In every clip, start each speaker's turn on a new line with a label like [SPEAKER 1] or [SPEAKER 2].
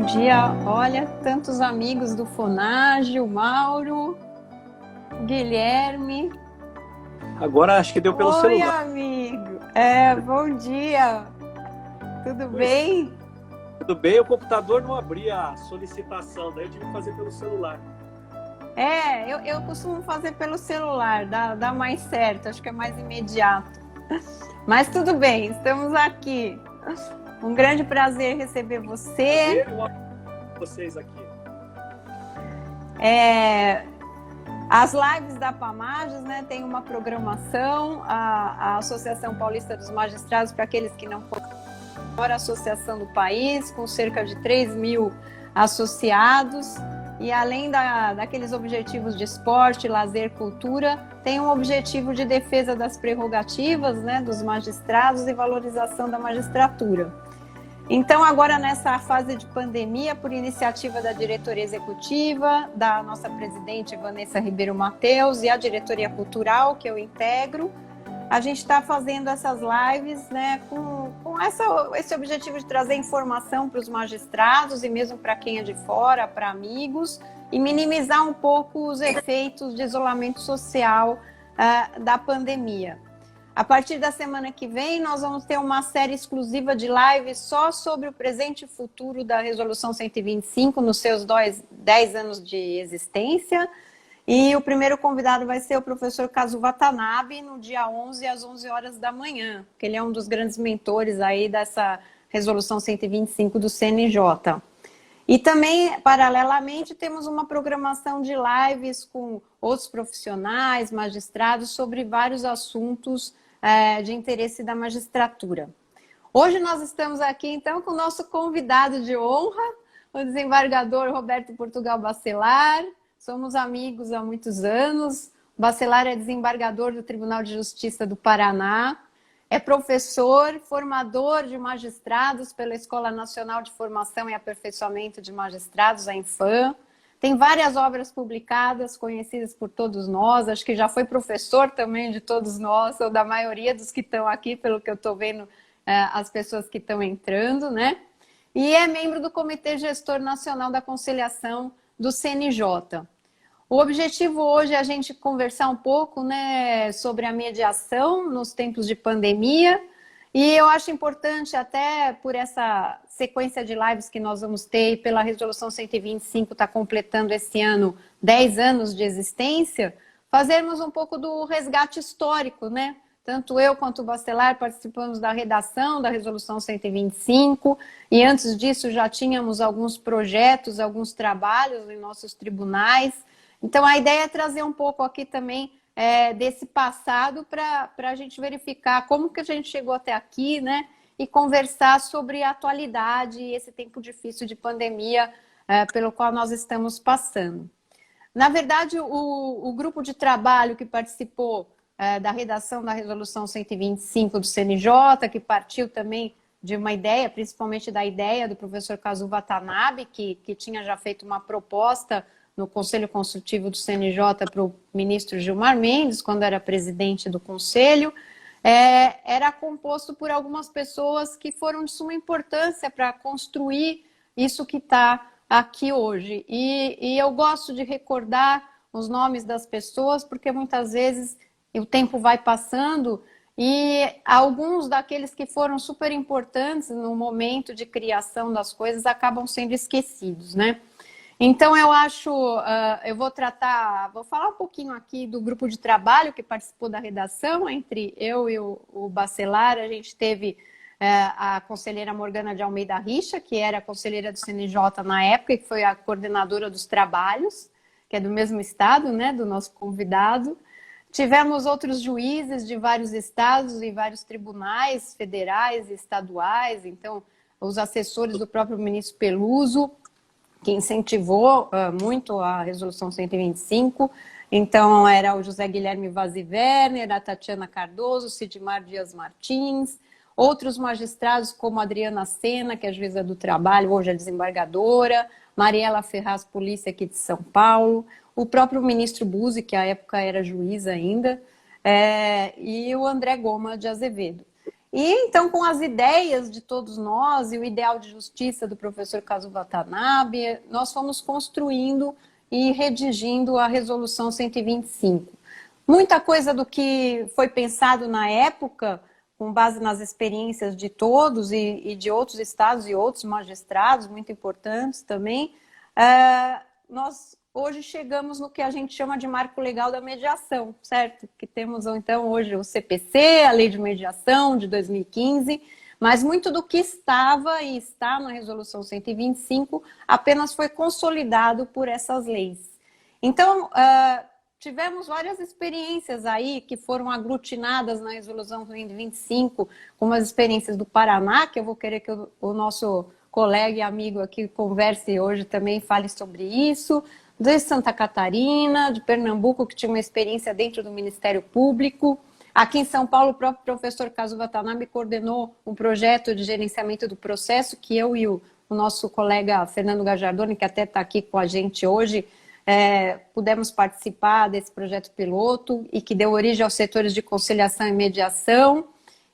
[SPEAKER 1] bom dia. Olha, tantos amigos do Fonage, o Mauro, o Guilherme.
[SPEAKER 2] Agora acho que deu pelo
[SPEAKER 1] Oi,
[SPEAKER 2] celular.
[SPEAKER 1] amigo. Bom dia. Tudo
[SPEAKER 2] Pois,
[SPEAKER 1] bem?
[SPEAKER 2] tudo bem, o computador não abria a solicitação, daí eu tive que fazer pelo celular.
[SPEAKER 1] Eu costumo fazer pelo celular, dá mais certo, acho que é mais imediato. Mas tudo bem, estamos aqui. Um grande prazer receber você.
[SPEAKER 2] Prazer e um abraço para vocês aqui.
[SPEAKER 1] As lives da PAMAGES, né, tem uma programação, a Associação Paulista dos Magistrados, para aqueles que não conhecem, a maior associação do país, com cerca de 3.000 associados, e além daqueles objetivos de esporte, lazer, cultura, tem um objetivo de defesa das prerrogativas, né, dos magistrados e valorização da magistratura. Então, agora nessa fase de pandemia, por iniciativa da diretoria executiva, da nossa presidente Vanessa Ribeiro Mateus e a diretoria cultural, que eu integro, a gente está fazendo essas lives, né, com esse objetivo de trazer informação para os magistrados e mesmo para quem é de fora, para amigos, e minimizar um pouco os efeitos de isolamento social da pandemia. A partir da semana que vem, nós vamos ter uma série exclusiva de lives só sobre o presente e futuro da Resolução 125 nos seus 10 anos de existência. E o primeiro convidado vai ser o professor Kazu Watanabe, no dia 11, às 11 horas da manhã, que ele é um dos grandes mentores aí dessa Resolução 125 do CNJ. E também, paralelamente, temos uma programação de lives com outros profissionais, magistrados, sobre vários assuntos de interesse da magistratura. Hoje nós estamos aqui, então, com o nosso convidado de honra, o desembargador Roberto Portugal Bacelar. Somos amigos há muitos anos. O Bacelar é desembargador do Tribunal de Justiça do Paraná, é professor, formador de magistrados pela Escola Nacional de Formação e Aperfeiçoamento de Magistrados, a Infam. Tem várias obras publicadas, conhecidas por todos nós, acho que já foi professor também de todos nós, ou da maioria dos que estão aqui, pelo que eu estou vendo, as pessoas que estão entrando, né? E é membro do Comitê Gestor Nacional da Conciliação do CNJ. O objetivo hoje é a gente conversar um pouco, né, sobre a mediação nos tempos de pandemia, e eu acho importante, até por essa sequência de lives que nós vamos ter, e pela Resolução 125 está completando esse ano 10 anos de existência, fazermos um pouco do resgate histórico, né? Tanto eu quanto o Bacelar participamos da redação da Resolução 125, e antes disso já tínhamos alguns projetos, alguns trabalhos em nossos tribunais. Então, a ideia é trazer um pouco aqui também desse passado para a gente verificar como que a gente chegou até aqui, né? E conversar sobre a atualidade e esse tempo difícil de pandemia pelo qual nós estamos passando. Na verdade, o grupo de trabalho que participou da redação da Resolução 125 do CNJ, que partiu também de uma ideia, principalmente da ideia do professor Kazu Watanabe, que tinha já feito uma proposta no Conselho Consultivo do CNJ para o ministro Gilmar Mendes, quando era presidente do Conselho, era composto por algumas pessoas que foram de suma importância para construir isso que está aqui hoje. E eu gosto de recordar os nomes das pessoas, porque muitas vezes o tempo vai passando e alguns daqueles que foram super importantes no momento de criação das coisas acabam sendo esquecidos, né? Então, eu acho, eu vou falar um pouquinho aqui do grupo de trabalho que participou da redação, entre eu e o Bacelar. A gente teve a conselheira Morgana de Almeida Richa, que era a conselheira do CNJ na época, e que foi a coordenadora dos trabalhos, que é do mesmo estado, né, do nosso convidado. Tivemos outros juízes de vários estados e vários tribunais federais e estaduais, então, os assessores do próprio ministro Peluso, que incentivou muito a Resolução 125, então era o José Guilherme Vaz e Werner, a Tatiana Cardoso, Sidmar Dias Martins, outros magistrados como Adriana Sena, que é juíza do trabalho, hoje é desembargadora, Mariela Ferraz, polícia aqui de São Paulo, o próprio ministro Buzzi, que à época era juiz ainda, e o André Goma de Azevedo. E então, com as ideias de todos nós e o ideal de justiça do professor Kazu Watanabe, nós fomos construindo e redigindo a Resolução 125. Muita coisa do que foi pensado na época, com base nas experiências de todos e de outros estados e outros magistrados, muito importantes também, nós hoje chegamos no que a gente chama de marco legal da mediação, certo? Que temos, então, hoje o CPC, a Lei de Mediação de 2015, mas muito do que estava e está na Resolução 125 apenas foi consolidado por essas leis. Então, tivemos várias experiências aí que foram aglutinadas na Resolução 125, como as experiências do Paraná, que eu vou querer que o nosso colega e amigo aqui converse hoje também, fale sobre isso, de Santa Catarina, de Pernambuco, que tinha uma experiência dentro do Ministério Público. Aqui em São Paulo, o próprio professor Kazu Watanabe coordenou um projeto de gerenciamento do processo, que eu e o nosso colega Fernando Gajardoni, que até está aqui com a gente hoje, pudemos participar desse projeto piloto e que deu origem aos setores de conciliação e mediação,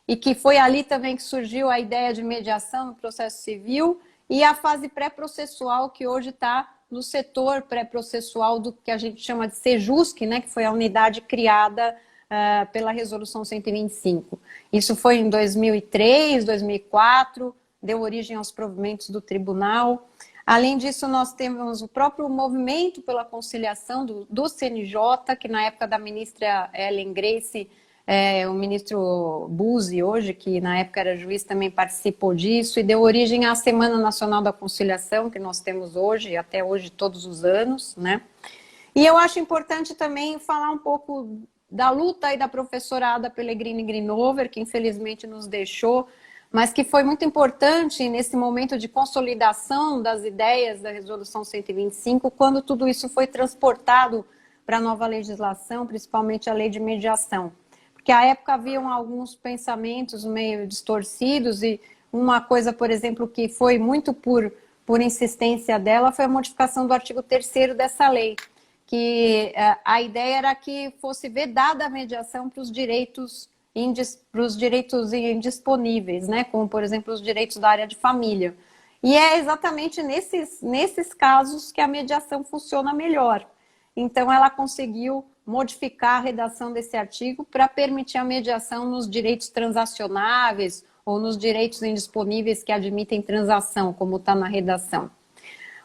[SPEAKER 1] e que foi ali também que surgiu a ideia de mediação no processo civil e a fase pré-processual, que hoje está no setor pré-processual do que a gente chama de Sejusc, né, que foi a unidade criada pela Resolução 125. Isso foi em 2003, 2004, deu origem aos provimentos do tribunal. Além disso, nós temos o próprio movimento pela conciliação do CNJ, que na época da ministra Ellen Grace, o ministro Buzzi hoje, que na época era juiz, também participou disso e deu origem à Semana Nacional da Conciliação, que nós temos hoje, até hoje, todos os anos, né? E eu acho importante também falar um pouco da luta aí da professora Ada Pellegrini Grinover, que infelizmente nos deixou, mas que foi muito importante nesse momento de consolidação das ideias da Resolução 125, quando tudo isso foi transportado para a nova legislação, principalmente a Lei de Mediação. Porque à época haviam alguns pensamentos meio distorcidos e uma coisa, por exemplo, que foi muito por insistência dela foi a modificação do artigo 3º dessa lei, que a ideia era que fosse vedada a mediação para os direitos indisponíveis, né? Como, por exemplo, os direitos da área de família. E é exatamente nesses casos que a mediação funciona melhor. Então, ela conseguiu modificar a redação desse artigo para permitir a mediação nos direitos transacionáveis ou nos direitos indisponíveis que admitem transação, como está na redação.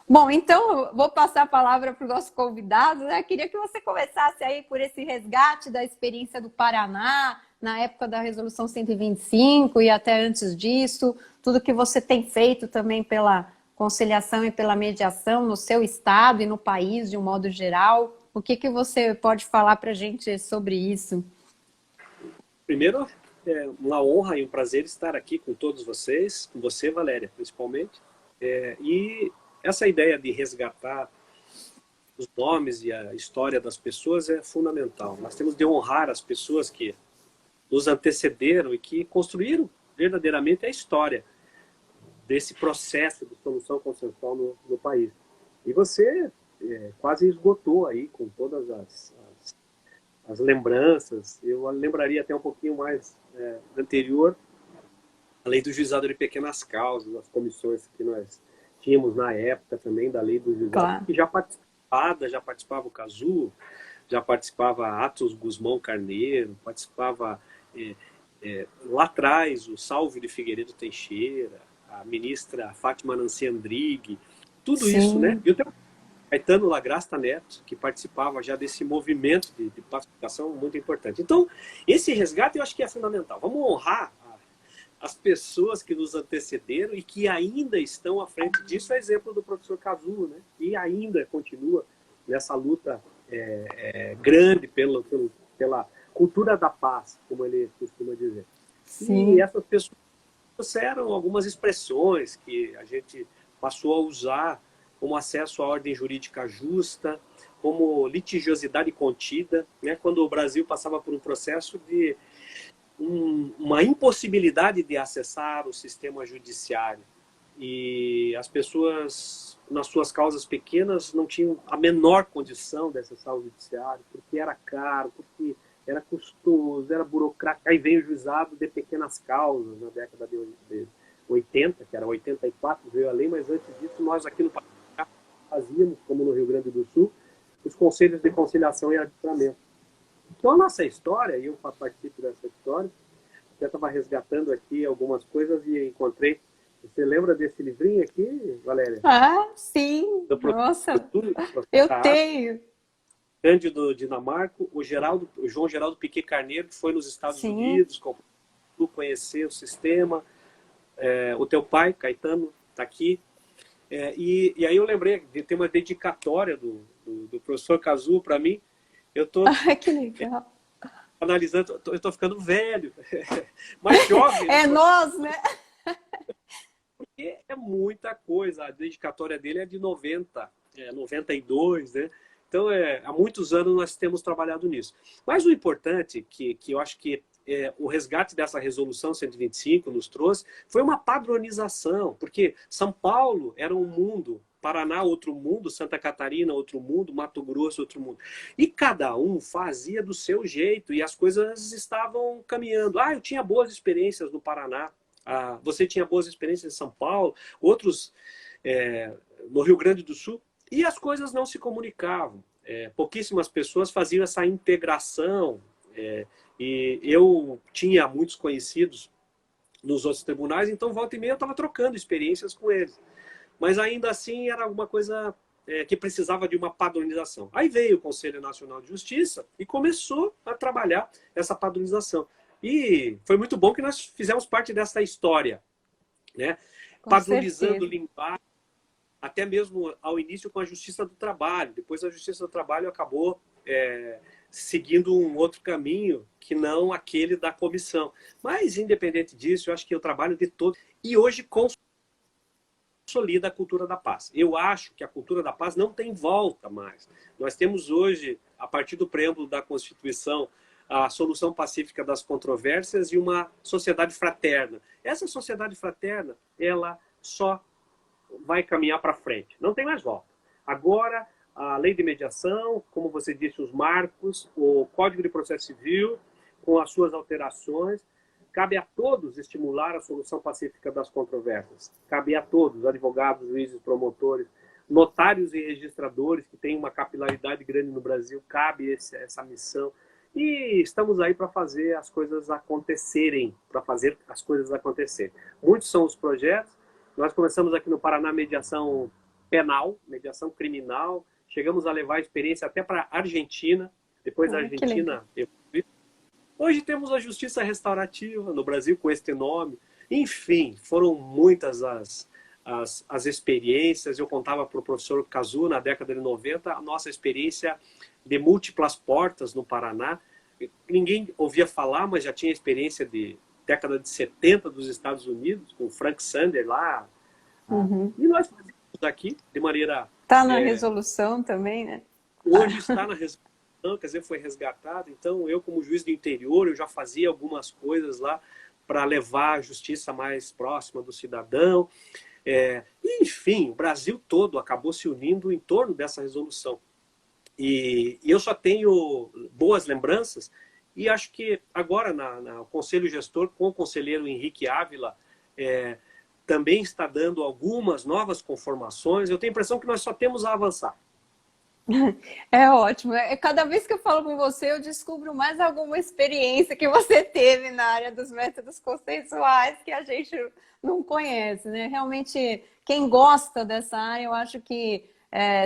[SPEAKER 1] Bom, então, vou passar a palavra para o nosso convidado, né? Queria que você começasse aí por esse resgate da experiência do Paraná, na época da Resolução 125 e até antes disso, tudo que você tem feito também pela conciliação e pela mediação no seu estado e no país, de um modo geral. O que você pode falar para a gente sobre isso?
[SPEAKER 2] Primeiro, é uma honra e um prazer estar aqui com todos vocês, com você, Valéria, principalmente. E essa ideia de resgatar os nomes e a história das pessoas é fundamental. Nós temos de honrar as pessoas que nos antecederam e que construíram verdadeiramente a história desse processo de solução consensual no país. E você quase esgotou aí com todas as lembranças. Eu lembraria até um pouquinho mais anterior a lei do juizado de pequenas causas, as comissões que nós tínhamos na época também da lei do juizado, claro, que já participava o Kazu, já participava Atos Guzmão Carneiro, participava lá atrás o Salvio de Figueiredo Teixeira, a ministra Fátima Nancy Andrighi, tudo Sim. isso, né? E o Caetano Lagrasta Neto, que participava já desse movimento de pacificação muito importante. Então, esse resgate eu acho que é fundamental. Vamos honrar as pessoas que nos antecederam e que ainda estão à frente disso. É exemplo do professor Kazu, né? Que ainda continua nessa luta grande pela cultura da paz, como ele costuma dizer. Sim. E essas pessoas trouxeram algumas expressões que a gente passou a usar, como acesso à ordem jurídica justa, como litigiosidade contida, né? Quando o Brasil passava por um processo de uma impossibilidade de acessar o sistema judiciário. E as pessoas, nas suas causas pequenas, não tinham a menor condição de acessar o judiciário, porque era caro, porque era custoso, era burocrático. Aí veio o juizado de pequenas causas na década de 80, que era 84, veio a lei, mas antes disso nós aqui no Paraná fazíamos, como no Rio Grande do Sul, os conselhos de conciliação e arbitramento. Então a nossa história, e eu participo dessa história, até estava resgatando aqui algumas coisas e encontrei. Você lembra desse livrinho aqui, Valéria?
[SPEAKER 1] Ah, sim! Nossa, eu tenho!
[SPEAKER 2] Cândido Dinamarco, o João Geraldo Piquet Carneiro, que foi nos Estados Unidos, conhecer o sistema, o teu pai, Caetano, está aqui. E aí eu lembrei de ter uma dedicatória do professor Kazuo para mim. Eu estou
[SPEAKER 1] que legal!
[SPEAKER 2] Analisando, eu estou ficando velho, mais jovem.
[SPEAKER 1] É nós, né?
[SPEAKER 2] Porque é muita coisa. A dedicatória dele é de 92, né? Então, há muitos anos nós temos trabalhado nisso. Mas o importante, que eu acho que o resgate dessa resolução 125 nos trouxe, foi uma padronização, porque São Paulo era um mundo, Paraná outro mundo, Santa Catarina outro mundo, Mato Grosso outro mundo. E cada um fazia do seu jeito e as coisas estavam caminhando. Eu tinha boas experiências no Paraná, você tinha boas experiências em São Paulo, outros no Rio Grande do Sul, e as coisas não se comunicavam. Pouquíssimas pessoas faziam essa integração, e eu tinha muitos conhecidos nos outros tribunais, então volta e meia eu estava trocando experiências com eles. Mas ainda assim era alguma coisa que precisava de uma padronização. Aí veio o Conselho Nacional de Justiça e começou a trabalhar essa padronização. E foi muito bom que nós fizemos parte dessa história, né? Padronizando linguagem, até mesmo ao início com a Justiça do Trabalho. Depois a Justiça do Trabalho acabou seguindo um outro caminho que não aquele da comissão. Mas, independente disso, eu acho que o trabalho de todos... E hoje consolida a cultura da paz. Eu acho que a cultura da paz não tem volta mais. Nós temos hoje, a partir do preâmbulo da Constituição, a solução pacífica das controvérsias e uma sociedade fraterna. Essa sociedade fraterna, ela só vai caminhar para frente. Não tem mais volta. Agora, a lei de mediação, como você disse, os marcos, o Código de Processo Civil, com as suas alterações, cabe a todos estimular a solução pacífica das controvérsias. Cabe a todos, advogados, juízes, promotores, notários e registradores, que têm uma capilaridade grande no Brasil, cabe essa missão. E estamos aí para fazer as coisas acontecerem, Muitos são os projetos. Nós começamos aqui no Paraná mediação penal, mediação criminal. Chegamos a levar a experiência até para a Argentina. Depois da Argentina... Hoje temos a justiça restaurativa no Brasil com este nome. Enfim, foram muitas as experiências. Eu contava para o professor Kazuo, na década de 90, a nossa experiência de múltiplas portas no Paraná. Ninguém ouvia falar, mas já tinha experiência de década de 70 dos Estados Unidos, com Frank Sander lá. E nós fazemos aqui de maneira...
[SPEAKER 1] Está na resolução também, né?
[SPEAKER 2] Hoje está na resolução, quer dizer, foi resgatado. Então, eu como juiz do interior, eu já fazia algumas coisas lá para levar a justiça mais próxima do cidadão. Enfim, o Brasil todo acabou se unindo em torno dessa resolução. E eu só tenho boas lembranças, e acho que agora no Conselho Gestor, com o conselheiro Henrique Ávila, também está dando algumas novas conformações. Eu tenho a impressão que nós só temos a avançar.
[SPEAKER 1] É ótimo. Cada vez que eu falo com você, eu descubro mais alguma experiência que você teve na área dos métodos consensuais que a gente não conhece, né? Realmente, quem gosta dessa área, eu acho que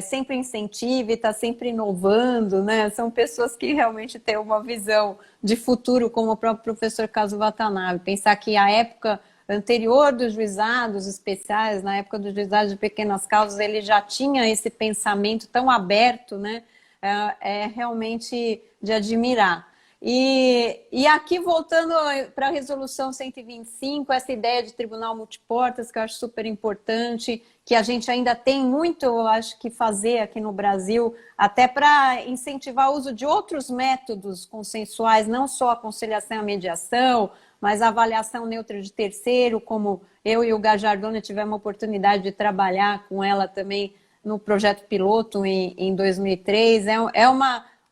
[SPEAKER 1] sempre incentiva e está sempre inovando, né? São pessoas que realmente têm uma visão de futuro, como o próprio professor Kazuo Watanabe. Pensar que a época anterior dos juizados especiais, na época dos juizados de pequenas causas, ele já tinha esse pensamento tão aberto, né? É realmente de admirar. E aqui, voltando para a resolução 125, essa ideia de tribunal multiportas, que eu acho super importante, que a gente ainda tem muito, eu acho, que fazer aqui no Brasil, até para incentivar o uso de outros métodos consensuais, não só a conciliação e a mediação, mas a avaliação neutra de terceiro, como eu e o Gajardona tivemos a oportunidade de trabalhar com ela também no projeto piloto em 2003. É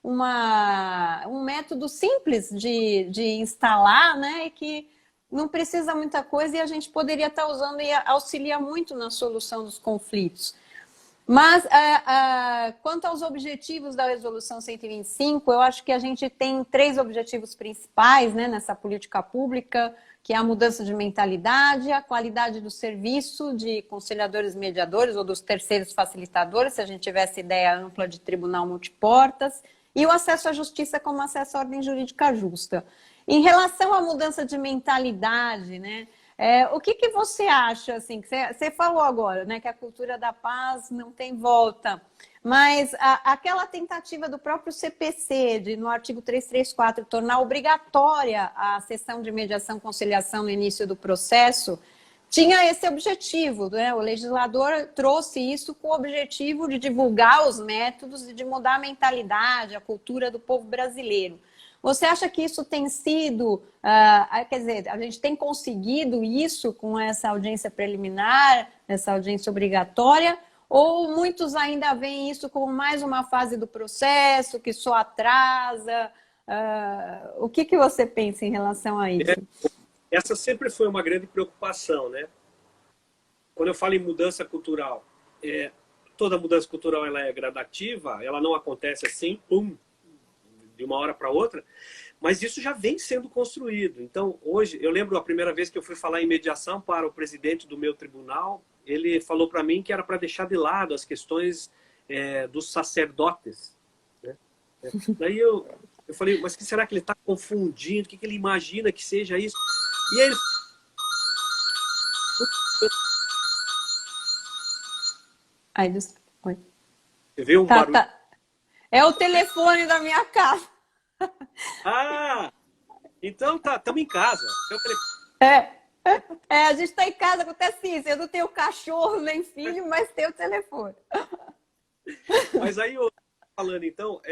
[SPEAKER 1] um método simples de instalar, né? E que não precisa muita coisa e a gente poderia estar usando e auxilia muito na solução dos conflitos. Mas, quanto aos objetivos da Resolução 125, eu acho que a gente tem 3 objetivos principais, né, nessa política pública, que é a mudança de mentalidade, a qualidade do serviço de conciliadores e mediadores ou dos terceiros facilitadores, se a gente tivesse ideia ampla de tribunal multiportas, e o acesso à justiça como acesso à ordem jurídica justa. Em relação à mudança de mentalidade, né, o que você acha, assim, que você falou agora, né, que a cultura da paz não tem volta, mas aquela tentativa do próprio CPC, de no artigo 334, tornar obrigatória a sessão de mediação e conciliação no início do processo, tinha esse objetivo, né? O legislador trouxe isso com o objetivo de divulgar os métodos e de mudar a mentalidade, a cultura do povo brasileiro. Você acha que isso tem sido, quer dizer, a gente tem conseguido isso com essa audiência preliminar, essa audiência obrigatória, ou muitos ainda veem isso como mais uma fase do processo, que só atrasa? O que você pensa em relação a isso?
[SPEAKER 2] Essa sempre foi uma grande preocupação, né? Quando eu falo em mudança cultural, toda mudança cultural ela é gradativa, ela não acontece assim, pum, de uma hora para outra, mas isso já vem sendo construído. Então, hoje, eu lembro a primeira vez que eu fui falar em mediação para o presidente do meu tribunal, ele falou para mim que era para deixar de lado as questões dos sacerdotes, né? Daí eu falei, mas que será que ele está confundindo? O que ele imagina que seja isso? E aí ele...
[SPEAKER 1] Ai, Oi.
[SPEAKER 2] Você viu um barulho?
[SPEAKER 1] Tá. É o telefone da minha casa.
[SPEAKER 2] Ah, então tá, estamos em casa.
[SPEAKER 1] A gente está em casa, acontece isso. Eu não tenho cachorro nem filho, mas tenho o telefone.
[SPEAKER 2] Mas aí, falando então,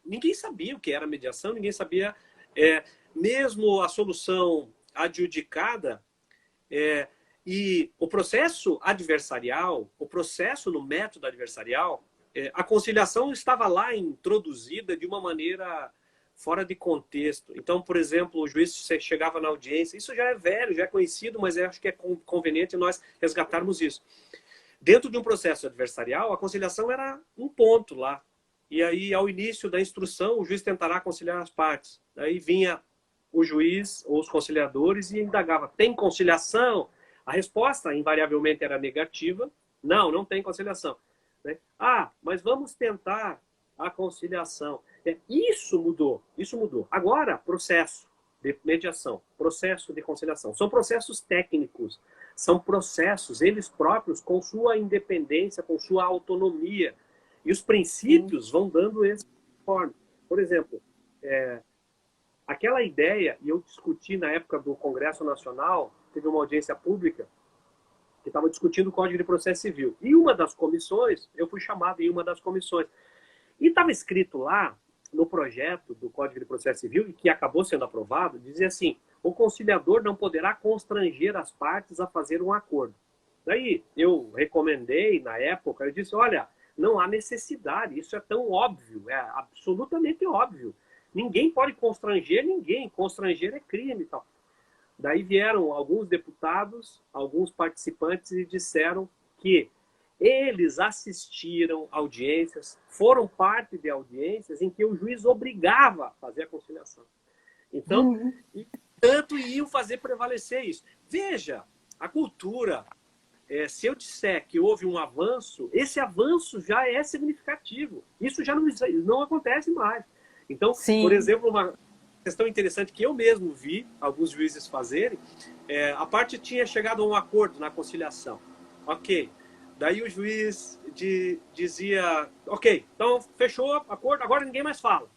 [SPEAKER 2] ninguém sabia o que era mediação, ninguém sabia, mesmo a solução adjudicada, e o processo adversarial, o processo no método adversarial, a conciliação estava lá introduzida de uma maneira fora de contexto. Então, por exemplo, o juiz chegava na audiência, isso já é velho, já é conhecido, mas eu acho que é conveniente nós resgatarmos isso. Dentro de um processo adversarial, a conciliação era um ponto lá. E aí, ao início da instrução, o juiz tentará conciliar as partes. Aí vinha o juiz ou os conciliadores e indagava, tem conciliação? A resposta, invariavelmente, era negativa. Não, não tem conciliação. Né? Mas vamos tentar a conciliação. Isso mudou, isso mudou. Agora, processo de mediação, processo de conciliação. São processos técnicos, são processos, eles próprios, com sua independência, com sua autonomia. E os princípios vão dando esse forma. Por exemplo, aquela ideia, e eu discuti na época do Congresso Nacional, teve uma audiência pública que estava discutindo o Código de Processo Civil. E uma das comissões, eu fui chamado em uma das comissões. E estava escrito lá, no projeto do Código de Processo Civil, e que acabou sendo aprovado, dizia assim, o conciliador não poderá constranger as partes a fazer um acordo. Daí eu recomendei, na época, eu disse, olha, não há necessidade, isso é tão óbvio, é absolutamente óbvio. Ninguém pode constranger ninguém, constranger é crime e tal. Daí vieram alguns deputados, alguns participantes e disseram que eles assistiram audiências, foram parte de audiências em que o juiz obrigava a fazer a conciliação. Então, tanto iam fazer prevalecer isso. Veja, a cultura, se eu disser que houve um avanço, esse avanço já é significativo. Isso já não acontece mais. Então, sim. Por exemplo, uma questão interessante que eu mesmo vi alguns juízes fazerem, a parte tinha chegado a um acordo na conciliação. Ok. Daí o juiz dizia, ok, então fechou o acordo, agora ninguém mais fala.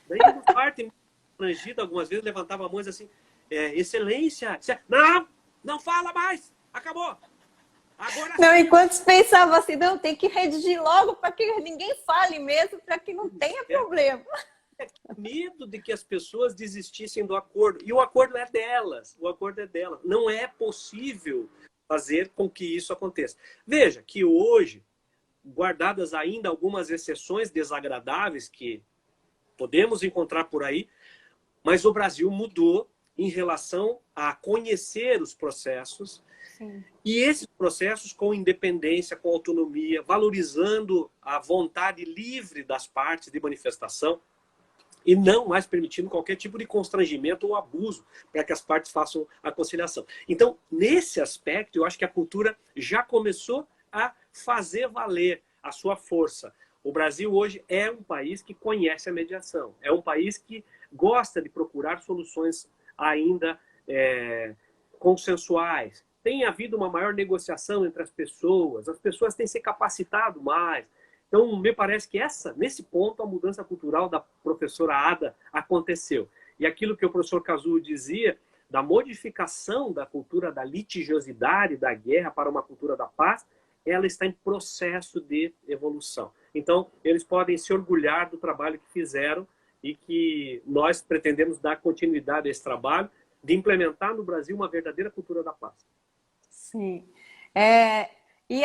[SPEAKER 2] Daí a parte frangida algumas vezes levantava a mão assim, excelência, não fala mais, acabou. Agora
[SPEAKER 1] não, enquanto pensava assim, não, tem que redigir logo para que ninguém fale mesmo, para que não tenha problema.
[SPEAKER 2] Medo de que as pessoas desistissem do acordo. E o acordo é delas. O acordo é delas. Não é possível fazer com que isso aconteça. Veja que hoje, guardadas ainda algumas exceções desagradáveis que podemos encontrar por aí, mas o Brasil mudou em relação a conhecer os processos. Sim. E esses processos com independência, com autonomia, valorizando a vontade livre das partes de manifestação e não mais permitindo qualquer tipo de constrangimento ou abuso para que as partes façam a conciliação. Então, nesse aspecto, eu acho que a cultura já começou a fazer valer a sua força. O Brasil hoje é um país que conhece a mediação, é um país que gosta de procurar soluções ainda consensuais. Tem havido uma maior negociação entre as pessoas têm se capacitado mais. Então, me parece que nesse ponto, a mudança cultural da professora Ada aconteceu. E aquilo que o professor Kazuo dizia, da modificação da cultura da litigiosidade, da guerra para uma cultura da paz, ela está em processo de evolução. Então, eles podem se orgulhar do trabalho que fizeram e que nós pretendemos dar continuidade a esse trabalho de implementar no Brasil uma verdadeira cultura da paz.
[SPEAKER 1] Sim. E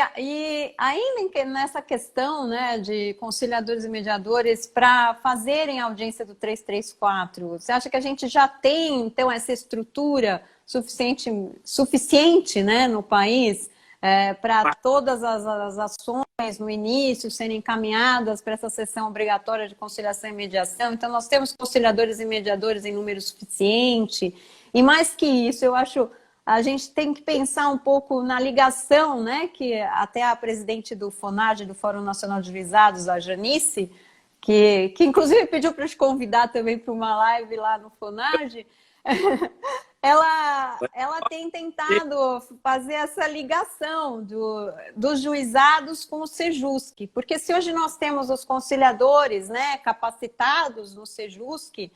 [SPEAKER 1] ainda nessa questão, né, de conciliadores e mediadores para fazerem a audiência do 334, você acha que a gente já tem, então, essa estrutura suficiente, né, no país para todas as ações no início serem encaminhadas para essa sessão obrigatória de conciliação e mediação? Então, nós temos conciliadores e mediadores em número suficiente. E mais que isso, eu acho... A gente tem que pensar um pouco na ligação, né, que até a presidente do FONAGE, do Fórum Nacional de Juizados, a Janice, que inclusive pediu para te convidar também para uma live lá no FONAGE, ela tem tentado fazer essa ligação dos juizados com o Sejusc, porque se hoje nós temos os conciliadores, né, capacitados no Sejusc,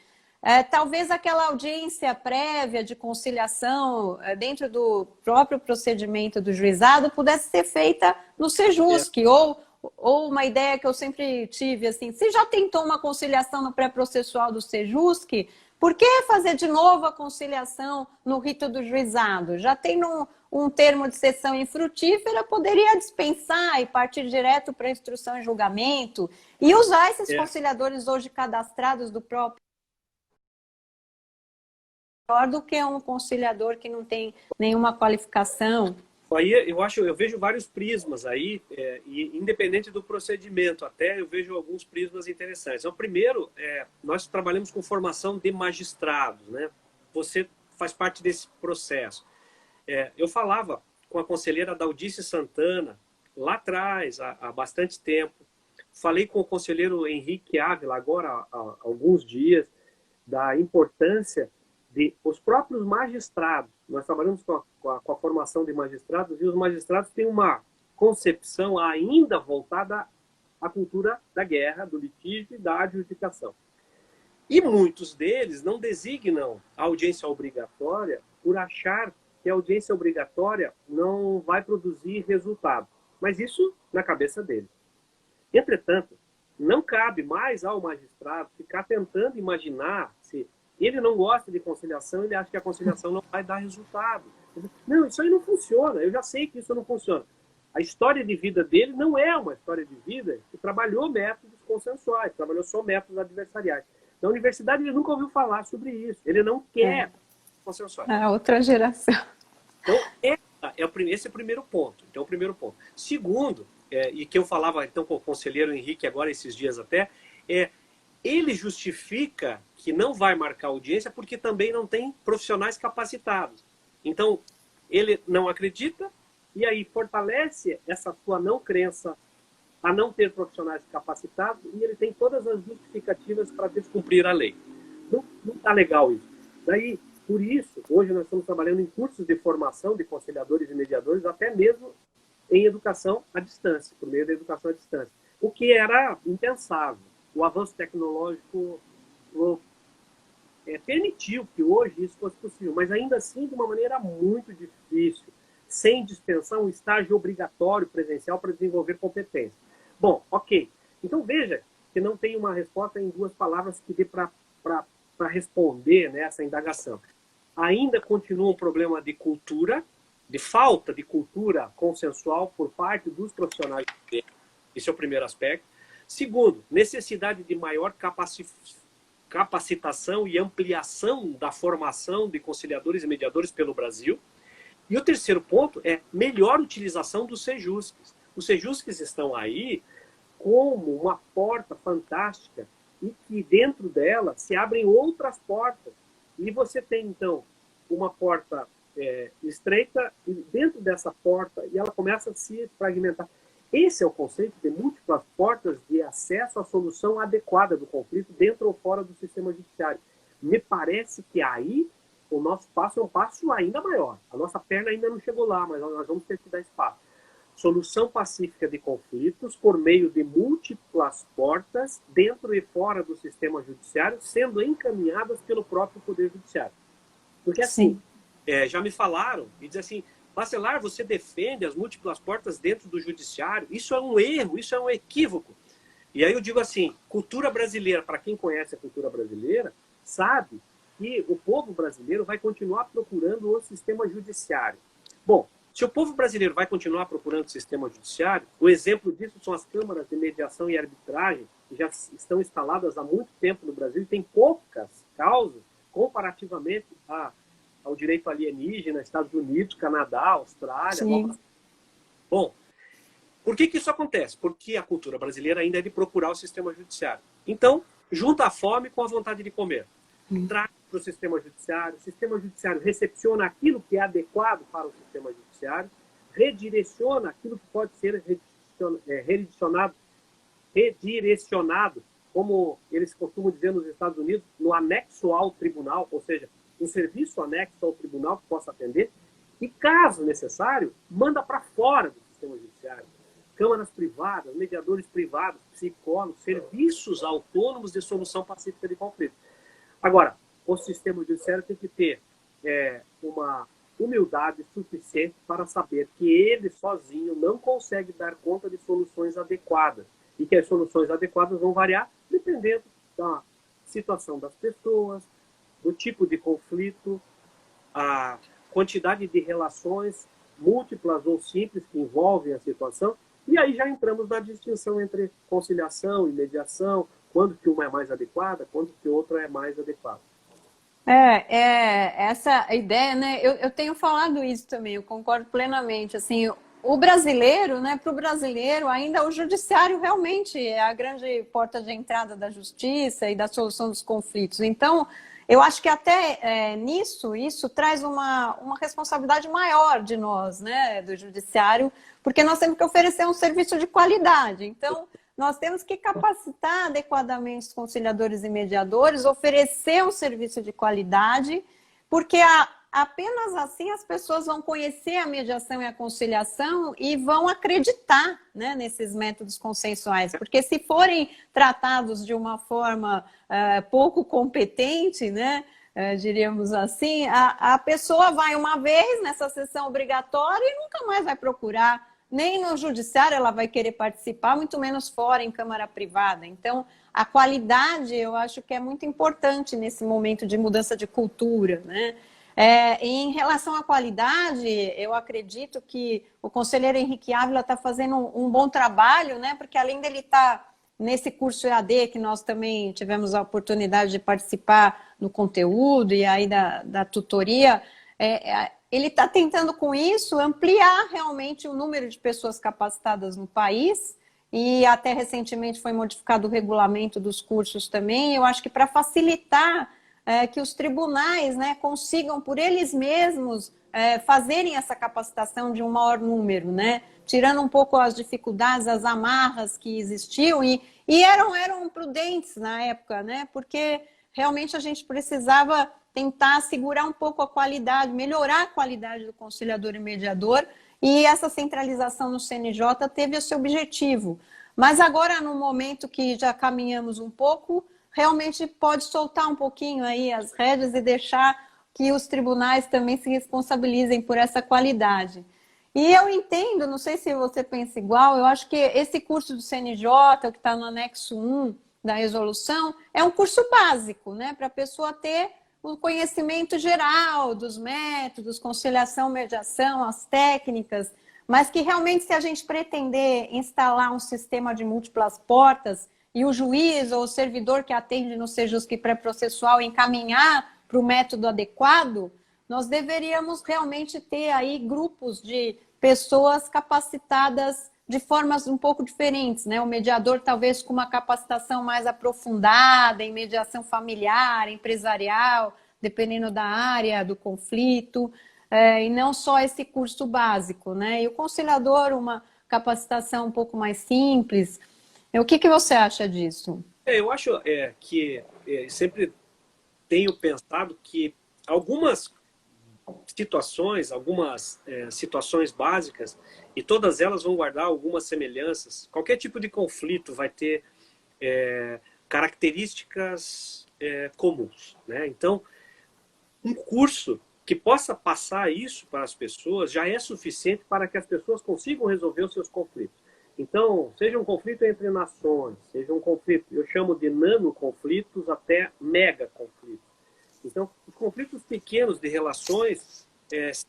[SPEAKER 1] talvez aquela audiência prévia de conciliação dentro do próprio procedimento do juizado pudesse ser feita no Sejusc, ou uma ideia que eu sempre tive, assim, se já tentou uma conciliação no pré-processual do Sejusc, por que fazer de novo a conciliação no rito do juizado? Já tem um termo de sessão infrutífera, poderia dispensar e partir direto para a instrução e julgamento, e usar esses conciliadores hoje cadastrados do próprio do que um conciliador que não tem nenhuma qualificação.
[SPEAKER 2] Aí eu vejo vários prismas aí, e independente do procedimento, até eu vejo alguns prismas interessantes. Então, primeiro, nós trabalhamos com formação de magistrados, né? Você faz parte desse processo. Eu falava com a conselheira Daldice Santana, lá atrás, há bastante tempo. Falei com o conselheiro Henrique Ávila, agora há alguns dias, da importância os próprios magistrados. Nós trabalhamos com a formação de magistrados, e os magistrados têm uma concepção ainda voltada à cultura da guerra, do litígio e da adjudicação. E muitos deles não designam a audiência obrigatória por achar que a audiência obrigatória não vai produzir resultado. Mas isso na cabeça deles. Entretanto, não cabe mais ao magistrado ficar tentando imaginar se ele não gosta de conciliação, ele acha que a conciliação não vai dar resultado. Não, isso aí não funciona, eu já sei que isso não funciona. A história de vida dele não é uma história de vida que trabalhou métodos consensuais, trabalhou só métodos adversariais. Na universidade ele nunca ouviu falar sobre isso, ele não quer consensuais.
[SPEAKER 1] É outra geração.
[SPEAKER 2] Então, esse é o primeiro ponto. Então, o primeiro ponto. Segundo, e que eu falava então com o conselheiro Henrique agora esses dias até, ele justifica que não vai marcar audiência porque também não tem profissionais capacitados. Então, ele não acredita e aí fortalece essa sua não crença a não ter profissionais capacitados e ele tem todas as justificativas para descumprir a lei. Não está legal isso. Daí, por isso, hoje nós estamos trabalhando em cursos de formação de conciliadores e mediadores, até mesmo em educação à distância, por meio da educação à distância. O que era impensável. O avanço tecnológico permitiu que hoje isso fosse possível, mas ainda assim de uma maneira muito difícil, sem dispensar um estágio obrigatório presencial para desenvolver competência. Bom, ok. Então veja que não tem uma resposta em duas palavras que dê para responder, né, essa indagação. Ainda continua um problema de cultura, de falta de cultura consensual por parte dos profissionais. Esse é o primeiro aspecto. Segundo, necessidade de maior capacitação e ampliação da formação de conciliadores e mediadores pelo Brasil. E o terceiro ponto é melhor utilização dos Sejuscs. Os Sejuscs estão aí como uma porta fantástica e que dentro dela se abrem outras portas. E você tem, então, uma porta estreita e dentro dessa porta e ela começa a se fragmentar. Esse é o conceito de múltiplas portas de acesso à solução adequada do conflito dentro ou fora do sistema judiciário. Me parece que aí o nosso passo é um passo ainda maior. A nossa perna ainda não chegou lá, mas nós vamos ter que dar espaço. Solução pacífica de conflitos por meio de múltiplas portas dentro e fora do sistema judiciário, sendo encaminhadas pelo próprio Poder Judiciário. Porque assim, já me falaram e dizem assim, Bacelar, você defende as múltiplas portas dentro do judiciário? Isso é um erro, isso é um equívoco. E aí eu digo assim, cultura brasileira, para quem conhece a cultura brasileira, sabe que o povo brasileiro vai continuar procurando o sistema judiciário. Bom, se o povo brasileiro vai continuar procurando o sistema judiciário, o exemplo disso são as câmaras de mediação e arbitragem, que já estão instaladas há muito tempo no Brasil e tem poucas causas comparativamente ao direito alienígena, Estados Unidos, Canadá, Austrália. Nova... Bom, por que isso acontece? Porque a cultura brasileira ainda é de procurar o sistema judiciário. Então, junta a fome com a vontade de comer. Traz para o sistema judiciário recepciona aquilo que é adequado para o sistema judiciário, redireciona aquilo que pode ser redirecionado, como eles costumam dizer nos Estados Unidos, no anexo ao tribunal, ou seja, um serviço anexo ao tribunal que possa atender, e, caso necessário, manda para fora do sistema judiciário. Câmaras privadas, mediadores privados, psicólogos, serviços autônomos de solução pacífica de conflito. Agora, o sistema judiciário tem que ter uma humildade suficiente para saber que ele sozinho não consegue dar conta de soluções adequadas e que as soluções adequadas vão variar dependendo da situação das pessoas, do tipo de conflito, a quantidade de relações múltiplas ou simples que envolvem a situação, e aí já entramos na distinção entre conciliação e mediação, quando que uma é mais adequada, quando que outra é mais adequada.
[SPEAKER 1] Essa ideia, né? Eu tenho falado isso também, eu concordo plenamente. Assim, o brasileiro, né? Para o brasileiro, ainda o judiciário realmente é a grande porta de entrada da justiça e da solução dos conflitos. Então, eu acho que até isso traz uma responsabilidade maior de nós, né? Do judiciário, porque nós temos que oferecer um serviço de qualidade. Então, nós temos que capacitar adequadamente os conciliadores e mediadores, oferecer um serviço de qualidade, porque apenas assim as pessoas vão conhecer a mediação e a conciliação e vão acreditar, né, nesses métodos consensuais. Porque se forem tratados de uma forma pouco competente, né, diríamos assim, a pessoa vai uma vez nessa sessão obrigatória e nunca mais vai procurar. Nem no judiciário ela vai querer participar, muito menos fora, em câmara privada. Então, a qualidade, eu acho que é muito importante nesse momento de mudança de cultura, né? Em relação à qualidade, eu acredito que o conselheiro Henrique Ávila está fazendo um bom trabalho, né? Porque além dele estar nesse curso EAD, que nós também tivemos a oportunidade de participar no conteúdo e aí da tutoria, ele está tentando, com isso, ampliar realmente o número de pessoas capacitadas no país e até recentemente foi modificado o regulamento dos cursos também. Eu acho que para facilitar que os tribunais, né, consigam por eles mesmos fazerem essa capacitação de um maior número, né, tirando um pouco as dificuldades, as amarras que existiam e eram prudentes na época, né, porque realmente a gente precisava tentar segurar um pouco a qualidade, melhorar a qualidade do conciliador e mediador, e essa centralização no CNJ teve esse objetivo. Mas agora, no momento que já caminhamos um pouco, realmente pode soltar um pouquinho aí as rédeas e deixar que os tribunais também se responsabilizem por essa qualidade. E eu entendo, não sei se você pensa igual, eu acho que esse curso do CNJ, que está no anexo 1 da resolução, é um curso básico, né, para a pessoa ter o conhecimento geral dos métodos, conciliação, mediação, as técnicas, mas que realmente, se a gente pretender instalar um sistema de múltiplas portas e o juiz ou o servidor que atende no Sejusc pré-processual encaminhar para o método adequado, nós deveríamos realmente ter aí grupos de pessoas capacitadas de formas um pouco diferentes, né? O mediador talvez com uma capacitação mais aprofundada em mediação familiar, empresarial, dependendo da área do conflito, e não só esse curso básico, né? E o conciliador, uma capacitação um pouco mais simples. O que você acha disso?
[SPEAKER 2] Eu acho que sempre tenho pensado que algumas situações básicas, e todas elas vão guardar algumas semelhanças. Qualquer tipo de conflito vai ter características comuns, né? Então, um curso que possa passar isso para as pessoas já é suficiente para que as pessoas consigam resolver os seus conflitos. Então, seja um conflito entre nações, seja um conflito, eu chamo de nanoconflitos até megaconflitos. Então, os conflitos pequenos de relações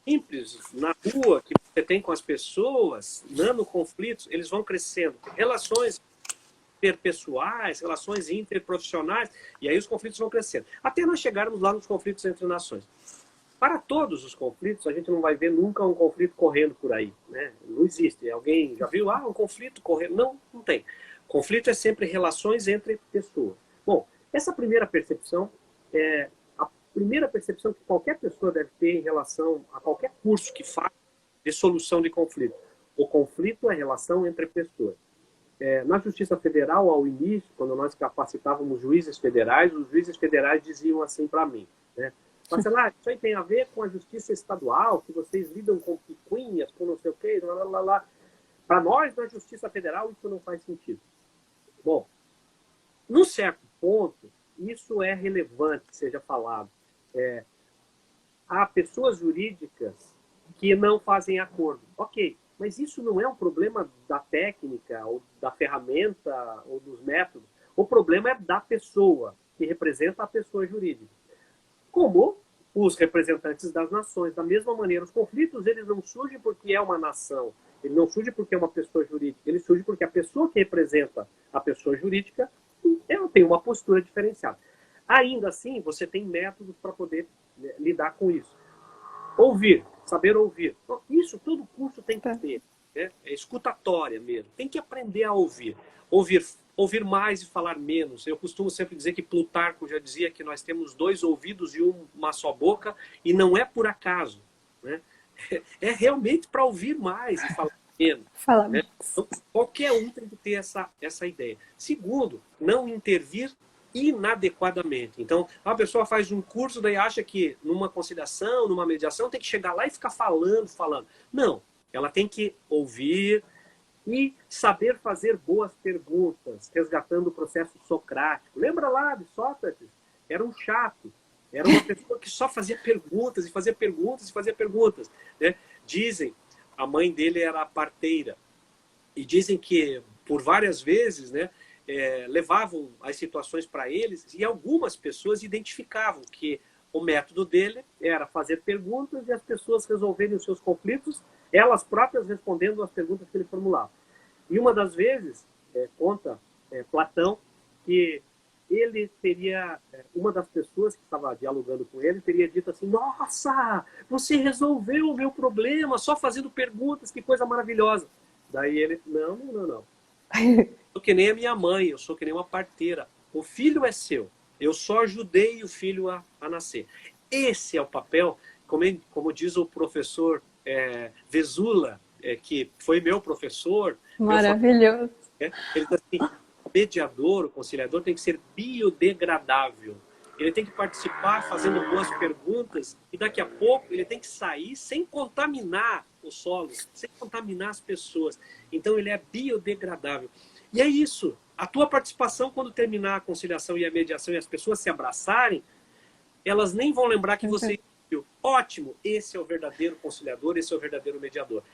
[SPEAKER 2] simples na rua que você tem com as pessoas, nanoconflitos, eles vão crescendo. Relações interpessoais, relações interprofissionais, e aí os conflitos vão crescendo. Até nós chegarmos lá nos conflitos entre nações. Para todos os conflitos, a gente não vai ver nunca um conflito correndo por aí, né? Não existe. Alguém já viu um conflito correndo? Não, não tem. Conflito é sempre relações entre pessoas. Bom, essa primeira percepção é a primeira percepção que qualquer pessoa deve ter em relação a qualquer curso que faça de solução de conflito. O conflito é relação entre pessoas. Na Justiça Federal, ao início, quando nós capacitávamos juízes federais, os juízes federais diziam assim para mim, né? Mas, sei lá, isso aí tem a ver com a justiça estadual, que vocês lidam com picuinhas, com não sei o quê, lá, lá, lá. Para nós, na Justiça Federal, isso não faz sentido. Bom, num certo ponto, isso é relevante que seja falado. Há pessoas jurídicas que não fazem acordo. Ok, mas isso não é um problema da técnica, ou da ferramenta, ou dos métodos. O problema é da pessoa, que representa a pessoa jurídica. Como os representantes das nações. Da mesma maneira, os conflitos eles não surgem porque é uma nação, ele não surge porque é uma pessoa jurídica, ele surge porque a pessoa que representa a pessoa jurídica ela tem uma postura diferenciada. Ainda assim, você tem métodos para poder lidar com isso. Ouvir, saber ouvir. Então, isso todo curso tem que ter. Né? É escutatória mesmo. Tem que aprender a ouvir. Ouvir mais e falar menos. Eu costumo sempre dizer que Plutarco já dizia que nós temos 2 ouvidos e uma só boca, e não é por acaso. Né? É realmente para ouvir mais e falar menos. Né? Então, qualquer um tem que ter essa ideia. Segundo, não intervir inadequadamente. Então, a pessoa faz um curso, daí acha que numa conciliação, numa mediação, tem que chegar lá e ficar falando. Não, ela tem que ouvir e saber fazer boas perguntas, resgatando o processo socrático. Lembra lá de Sócrates? Era um chato. Era uma pessoa que só fazia perguntas e fazia perguntas e fazia perguntas. Né? Dizem, a mãe dele era parteira. E dizem que, por várias vezes, né, levavam as situações para eles e algumas pessoas identificavam que o método dele era fazer perguntas e as pessoas resolverem os seus conflitos, elas próprias respondendo as perguntas que ele formulava. E uma das vezes, conta Platão, que ele teria, uma das pessoas que estava dialogando com ele, teria dito assim, nossa, você resolveu o meu problema só fazendo perguntas, que coisa maravilhosa. Daí ele, não. Eu sou que nem a minha mãe, eu sou que nem uma parteira. O filho é seu. Eu só ajudei o filho a nascer. Esse é o papel, como diz o professor Vesula, que foi meu professor.
[SPEAKER 1] Maravilhoso.
[SPEAKER 2] Ele diz assim, o mediador, o conciliador tem que ser biodegradável. Ele tem que participar fazendo boas perguntas e daqui a pouco ele tem que sair sem contaminar o solo, sem contaminar as pessoas. Então ele é biodegradável. E é isso. A tua participação, quando terminar a conciliação e a mediação e as pessoas se abraçarem, elas nem vão lembrar que você viu. Ótimo, esse é o verdadeiro conciliador, esse é o verdadeiro mediador.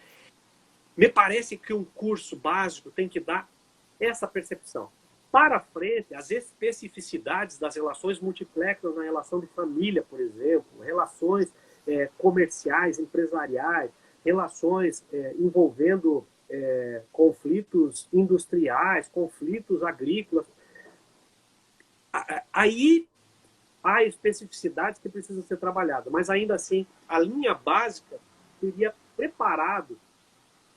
[SPEAKER 2] Me parece que um curso básico tem que dar essa percepção. Para frente, as especificidades das relações multiplexas na relação de família, por exemplo, relações comerciais, empresariais, relações envolvendo conflitos industriais, conflitos agrícolas. Aí há especificidades que precisam ser trabalhadas, mas ainda assim, a linha básica seria preparado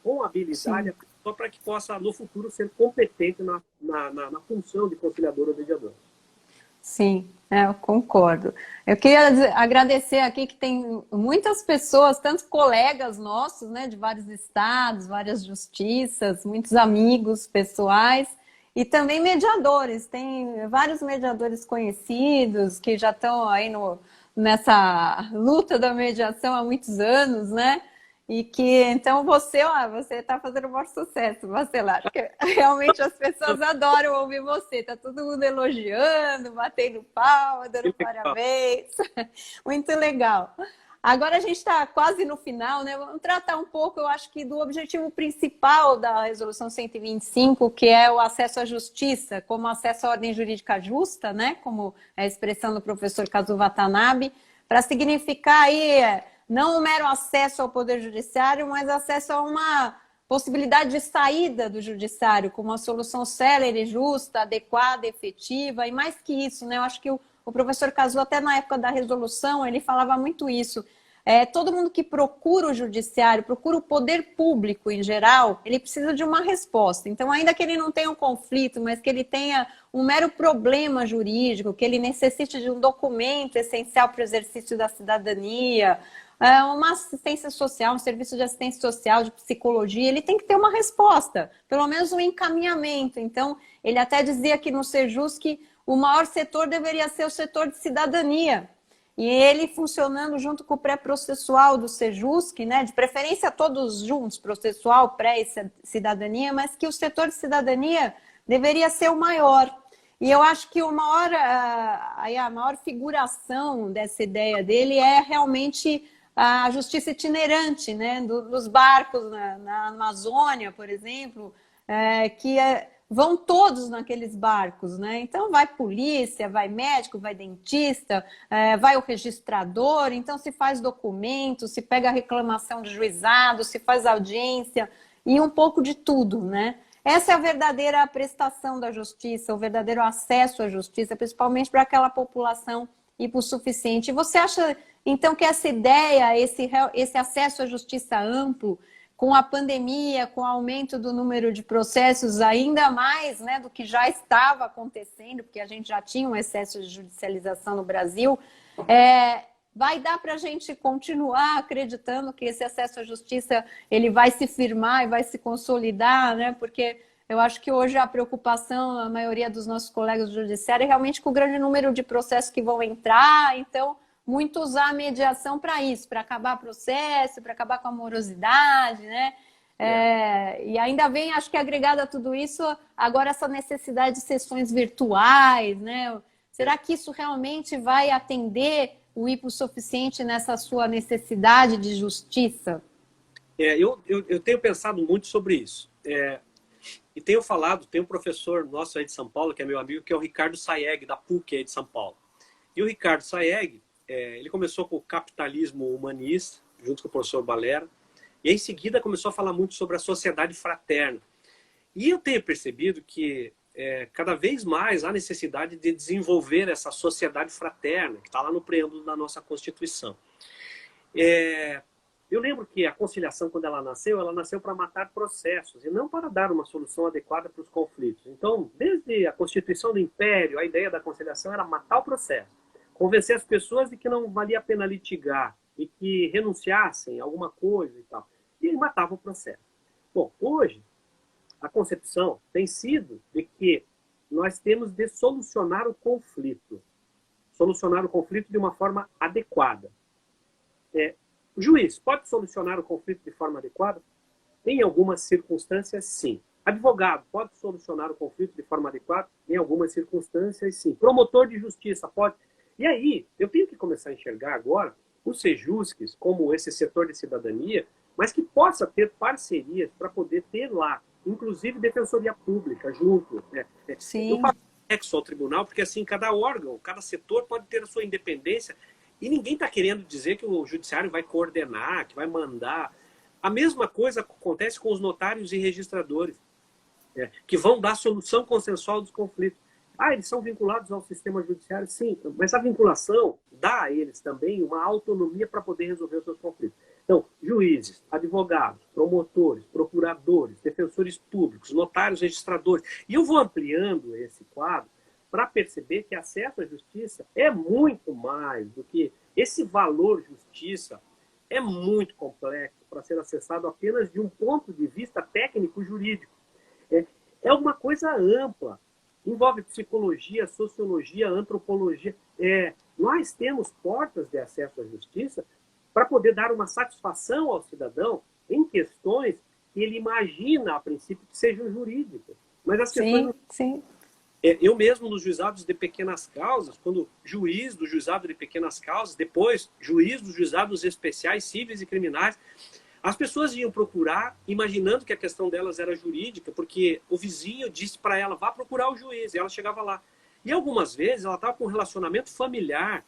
[SPEAKER 2] com habilidade só para que possa, no futuro, ser competente na função de conciliador ou mediador.
[SPEAKER 1] Sim, eu concordo. Eu queria agradecer aqui que tem muitas pessoas, tantos colegas nossos, né, de vários estados, várias justiças, muitos amigos pessoais e também mediadores. Tem vários mediadores conhecidos que já estão aí nessa luta da mediação há muitos anos, né? E que, então, você está fazendo o maior sucesso, Bacelar, porque realmente as pessoas adoram ouvir você, tá todo mundo elogiando, batendo palma, dando parabéns, muito legal. Agora a gente está quase no final, né? Vamos tratar um pouco, eu acho que do objetivo principal da Resolução 125, que é o acesso à justiça, como acesso à ordem jurídica justa, né? Como é a expressão do professor Kazu Watanabe, para significar aí... não um mero acesso ao Poder Judiciário, mas acesso a uma possibilidade de saída do Judiciário, com uma solução célere, justa, adequada, efetiva, e mais que isso, né? Eu acho que o professor Kazu, até na época da resolução, ele falava muito isso. Todo mundo que procura o Judiciário, procura o poder público em geral, ele precisa de uma resposta. Então, ainda que ele não tenha um conflito, mas que ele tenha um mero problema jurídico, que ele necessite de um documento essencial para o exercício da cidadania, uma assistência social, um serviço de assistência social, de psicologia, ele tem que ter uma resposta, pelo menos um encaminhamento. Então, ele até dizia que no Sejus que o maior setor deveria ser o setor de cidadania. E ele funcionando junto com o pré-processual do Sejusc, né, de preferência todos juntos, processual, pré e cidadania, mas que o setor de cidadania deveria ser o maior. E eu acho que a maior figuração dessa ideia dele é realmente a justiça itinerante, né, dos barcos na Amazônia, por exemplo, vão todos naqueles barcos, né? Então vai polícia, vai médico, vai dentista, vai o registrador, então se faz documento, se pega a reclamação de juizado, se faz audiência e um pouco de tudo, né? Essa é a verdadeira prestação da justiça, o verdadeiro acesso à justiça, principalmente para aquela população hipossuficiente. E você acha, então, que essa ideia, esse acesso à justiça amplo, com a pandemia, com o aumento do número de processos, ainda mais, né, do que já estava acontecendo, porque a gente já tinha um excesso de judicialização no Brasil, vai dar para a gente continuar acreditando que esse acesso à justiça ele vai se firmar e vai se consolidar, né? Porque eu acho que hoje a preocupação, a maioria dos nossos colegas do judiciário, é realmente com o grande número de processos que vão entrar, então muito usar a mediação para isso, para acabar processo, para acabar com a morosidade, né? E ainda vem, acho que agregado a tudo isso, agora essa necessidade de sessões virtuais, né? Será que isso realmente vai atender o hipossuficiente nessa sua necessidade de justiça?
[SPEAKER 2] Eu tenho pensado muito sobre isso. E tenho falado, tem um professor nosso aí de São Paulo, que é meu amigo, que é o Ricardo Sayeg, da PUC aí de São Paulo. E o Ricardo Sayeg, ele começou com o capitalismo humanista, junto com o professor Balera, e em seguida começou a falar muito sobre a sociedade fraterna. E eu tenho percebido que cada vez mais há necessidade de desenvolver essa sociedade fraterna, que está lá no preâmbulo da nossa Constituição. Eu lembro que a conciliação, quando ela nasceu para matar processos e não para dar uma solução adequada para os conflitos. Então, desde a Constituição do Império, a ideia da conciliação era matar o processo, convencer as pessoas de que não valia a pena litigar e que renunciassem a alguma coisa e tal. E matava o processo. Bom, hoje, a concepção tem sido de que nós temos de solucionar o conflito de uma forma adequada. O juiz pode solucionar o conflito de forma adequada? Em algumas circunstâncias, sim. Advogado pode solucionar o conflito de forma adequada? Em algumas circunstâncias, sim. Promotor de justiça pode. E aí, eu tenho que começar a enxergar agora os Sejuscs como esse setor de cidadania, mas que possa ter parcerias para poder ter lá, inclusive defensoria pública junto.
[SPEAKER 1] Sim.
[SPEAKER 2] Eu faço anexo ao tribunal, porque assim, cada órgão, cada setor pode ter a sua independência. E ninguém está querendo dizer que o judiciário vai coordenar, que vai mandar. A mesma coisa acontece com os notários e registradores, que vão dar solução consensual dos conflitos. Ah, eles são vinculados ao sistema judiciário? Sim, mas a vinculação dá a eles também uma autonomia para poder resolver os seus conflitos. Então, juízes, advogados, promotores, procuradores, defensores públicos, notários, registradores. E eu vou ampliando esse quadro para perceber que acesso à justiça é muito mais do que esse valor justiça é muito complexo para ser acessado apenas de um ponto de vista técnico-jurídico. É uma coisa ampla. Envolve psicologia, sociologia, antropologia. Nós temos portas de acesso à justiça para poder dar uma satisfação ao cidadão em questões que ele imagina, a princípio, que sejam jurídicas. Mas as questões...
[SPEAKER 1] Sim.
[SPEAKER 2] Eu mesmo, nos juizados de pequenas causas, quando juiz do juizado de pequenas causas, depois juiz dos juizados especiais, cíveis e criminais, as pessoas iam procurar, imaginando que a questão delas era jurídica, porque o vizinho disse para ela, vá procurar o juiz, e ela chegava lá. E algumas vezes ela estava com um relacionamento familiar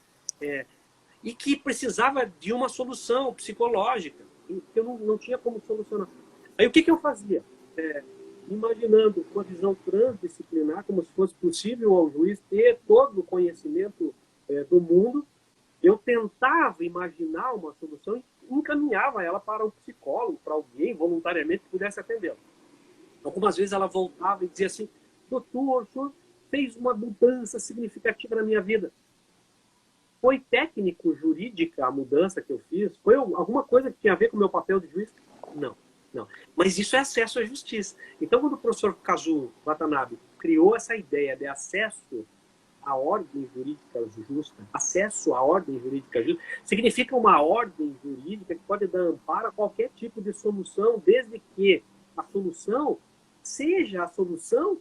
[SPEAKER 2] e que precisava de uma solução psicológica, que eu não tinha como solucionar. Aí o que eu fazia? Imaginando uma visão transdisciplinar, como se fosse possível ao juiz ter todo o conhecimento do mundo, eu tentava imaginar uma solução e encaminhava ela para um psicólogo, para alguém voluntariamente que pudesse atendê-la. Algumas vezes ela voltava e dizia assim, doutor, o senhor fez uma mudança significativa na minha vida. Foi técnico-jurídica a mudança que eu fiz? Foi alguma coisa que tinha a ver com o meu papel de juiz? Não. Mas isso é acesso à justiça. Então, quando o professor Kazuo Watanabe criou essa ideia de acesso à ordem jurídica justa, acesso à ordem jurídica justa, significa uma ordem jurídica que pode dar amparo a qualquer tipo de solução, desde que a solução seja a solução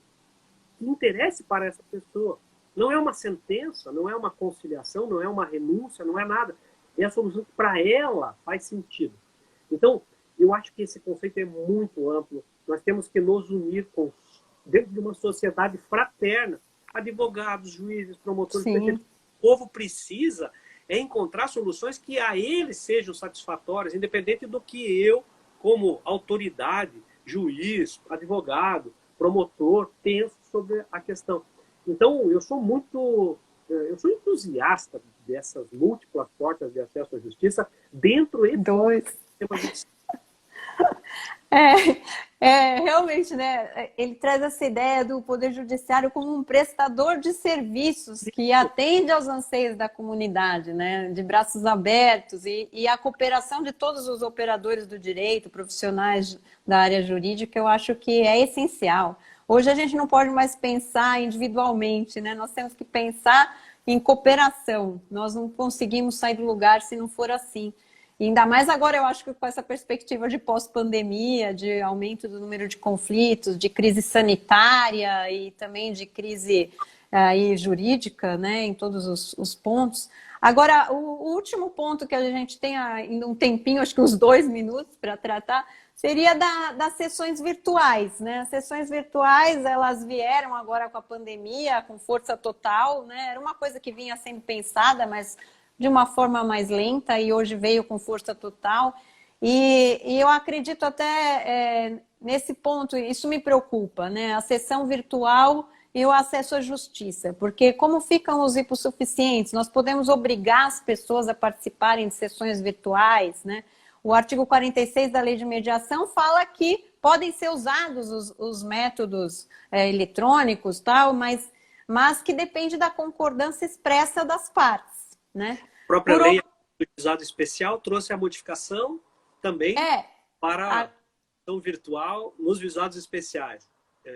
[SPEAKER 2] que interesse para essa pessoa. Não é uma sentença, não é uma conciliação, não é uma renúncia, não é nada. É a solução que para ela faz sentido. Então, eu acho que esse conceito é muito amplo. Nós temos que nos unir dentro de uma sociedade fraterna. Advogados, juízes, promotores, o povo precisa encontrar soluções que a eles sejam satisfatórias, independente do que eu, como autoridade, juiz, advogado, promotor, penso sobre a questão. Então, eu sou entusiasta dessas múltiplas portas de acesso à justiça dentro e fora do sistema judiciário.
[SPEAKER 1] Realmente, né? Ele traz essa ideia do Poder Judiciário como um prestador de serviços que atende aos anseios da comunidade, né? De braços abertos e a cooperação de todos os operadores do direito, profissionais da área jurídica, eu acho que é essencial. Hoje a gente não pode mais pensar individualmente, né? Nós temos que pensar em cooperação. Nós não conseguimos sair do lugar se não for assim. E ainda mais agora, eu acho que com essa perspectiva de pós-pandemia, de aumento do número de conflitos, de crise sanitária e também de crise jurídica, né, em todos os pontos. Agora, o último ponto que a gente tem ainda um tempinho, acho que uns 2 minutos para tratar, seria das sessões virtuais, né? As sessões virtuais, elas vieram agora com a pandemia, com força total, né? Era uma coisa que vinha sendo pensada, mas de uma forma mais lenta, e hoje veio com força total. E eu acredito até nesse ponto, isso me preocupa, né? A sessão virtual e o acesso à justiça, porque como ficam os hipossuficientes, nós podemos obrigar as pessoas a participarem de sessões virtuais, né? O artigo 46 da Lei de Mediação fala que podem ser usados os métodos eletrônicos, tal, mas que depende da concordância expressa das partes. Né?
[SPEAKER 2] A própria lei do juizado especial trouxe a modificação também para a ação virtual nos juizados especiais.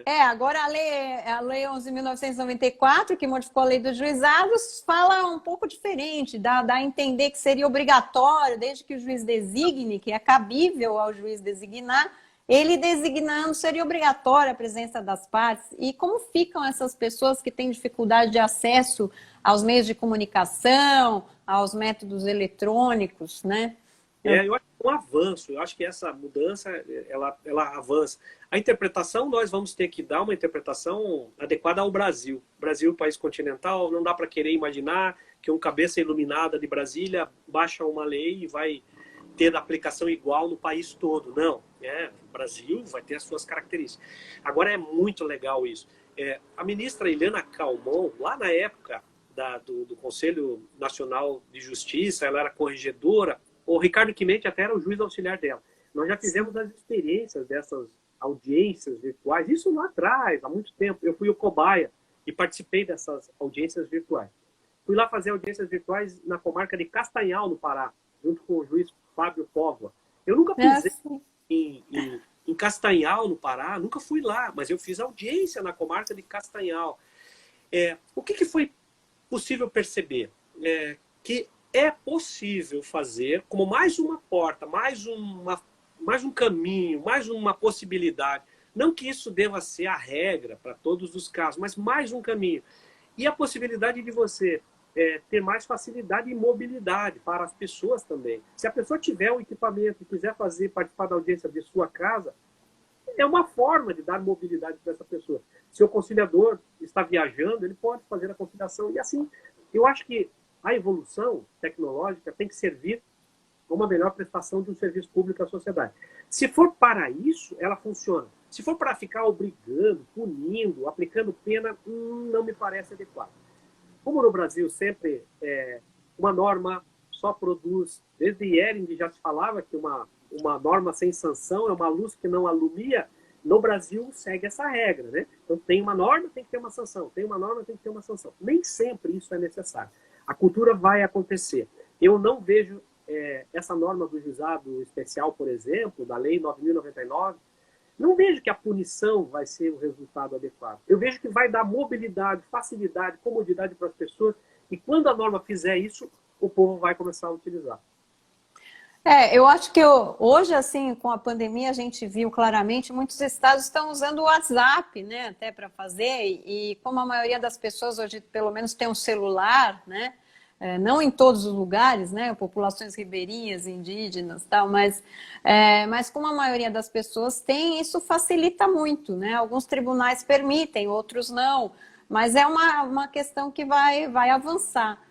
[SPEAKER 1] Agora a lei 11.994, que modificou a lei dos juizados, fala um pouco diferente, dá a entender que seria obrigatório, desde que o juiz designe, que é cabível ao juiz designar, ele designando seria obrigatória a presença das partes. E como ficam essas pessoas que têm dificuldade de acesso aos meios de comunicação, aos métodos eletrônicos, né?
[SPEAKER 2] Eu acho que é um avanço, eu acho que essa mudança, ela avança. A interpretação, nós vamos ter que dar uma interpretação adequada ao Brasil. Brasil, país continental, não dá para querer imaginar que um cabeça iluminada de Brasília baixa uma lei e vai ter aplicação igual no país todo. Não, o Brasil vai ter as suas características. Agora é muito legal isso. A ministra Eliana Calmon, lá na época do Conselho Nacional de Justiça, ela era corregedora, o Ricardo Quimente até era o juiz auxiliar dela. Nós já fizemos as experiências dessas audiências virtuais, isso lá atrás, há muito tempo. Eu fui o cobaia e participei dessas audiências virtuais. Fui lá fazer audiências virtuais na comarca de Castanhal, no Pará, junto com o juiz Fábio Póvoa. Eu nunca fiz em Castanhal, no Pará, nunca fui lá, mas eu fiz audiência na comarca de Castanhal. O que foi possível perceber? Que é possível fazer como mais uma porta, mais um caminho, mais uma possibilidade. Não que isso deva ser a regra para todos os casos, mas mais um caminho. E a possibilidade de você ter mais facilidade e mobilidade para as pessoas também. Se a pessoa tiver um equipamento e quiser participar da audiência de sua casa, é uma forma de dar mobilidade para essa pessoa. Se o conciliador está viajando, ele pode fazer a conciliação. E assim, eu acho que a evolução tecnológica tem que servir a uma melhor prestação de um serviço público à sociedade. Se for para isso, ela funciona. Se for para ficar obrigando, punindo, aplicando pena, não me parece adequado. Como no Brasil sempre uma norma só produz, desde Ehring já se falava que uma norma sem sanção é uma luz que não alumia, no Brasil segue essa regra, né? Então tem uma norma, tem que ter uma sanção, tem uma norma, tem que ter uma sanção. Nem sempre isso é necessário. A cultura vai acontecer. Eu não vejo essa norma do juizado especial, por exemplo, da Lei 9.099, não vejo que a punição vai ser o resultado adequado. Eu vejo que vai dar mobilidade, facilidade, comodidade para as pessoas, e quando a norma fizer isso, o povo vai começar a utilizar.
[SPEAKER 1] Eu acho que hoje, assim, com a pandemia, a gente viu claramente, muitos estados estão usando o WhatsApp, né, até para fazer, e como a maioria das pessoas hoje, pelo menos, tem um celular, né, não em todos os lugares, né, populações ribeirinhas, indígenas, tal, mas como a maioria das pessoas tem, isso facilita muito, né, alguns tribunais permitem, outros não, mas é uma questão que vai avançar.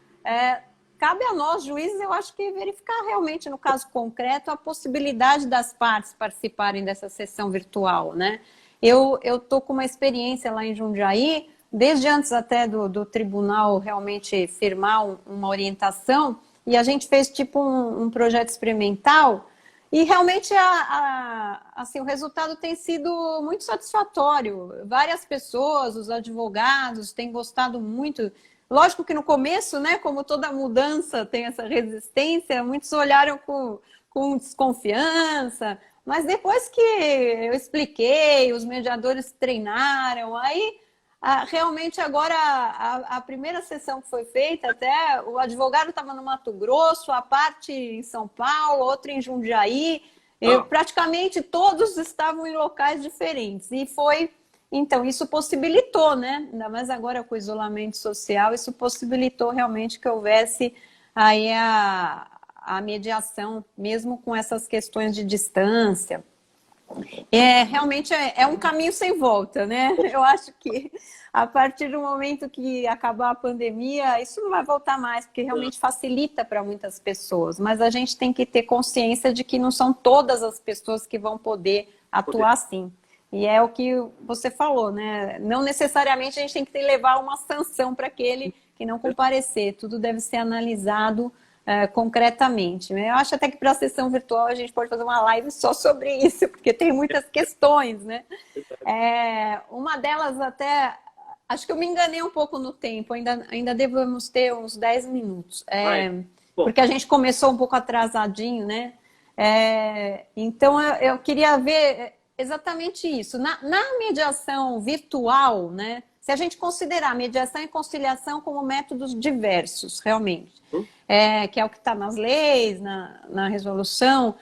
[SPEAKER 1] Cabe a nós, juízes, eu acho que verificar realmente, no caso concreto, a possibilidade das partes participarem dessa sessão virtual, né? Eu estou com uma experiência lá em Jundiaí, desde antes até do tribunal realmente firmar uma orientação, e a gente fez tipo um projeto experimental, e realmente assim, o resultado tem sido muito satisfatório. Várias pessoas, os advogados, têm gostado muito. Lógico que no começo, né, como toda mudança tem essa resistência, muitos olharam com desconfiança, mas depois que eu expliquei, os mediadores treinaram, aí realmente agora a primeira sessão que foi feita, até o advogado estava no Mato Grosso, a parte em São Paulo, outra em Jundiaí, praticamente todos estavam em locais diferentes, e foi... Então, isso possibilitou, né? Ainda mais agora com o isolamento social, isso possibilitou realmente que houvesse aí a mediação, mesmo com essas questões de distância. Realmente é um caminho sem volta, né? Eu acho que a partir do momento que acabar a pandemia, isso não vai voltar mais, porque realmente facilita para muitas pessoas. Mas a gente tem que ter consciência de que não são todas as pessoas que vão poder atuar assim. E é o que você falou, né? Não necessariamente a gente tem que levar uma sanção para aquele que não comparecer. Tudo deve ser analisado concretamente. Eu acho até que para a sessão virtual a gente pode fazer uma live só sobre isso, porque tem muitas questões, né? Uma delas até... Acho que eu me enganei um pouco no tempo, ainda devemos ter uns 10 minutos. Porque a gente começou um pouco atrasadinho, né? Então eu queria ver... Exatamente isso. Na mediação virtual, né, se a gente considerar mediação e conciliação como métodos diversos, realmente, que é o que está nas leis, na resolução,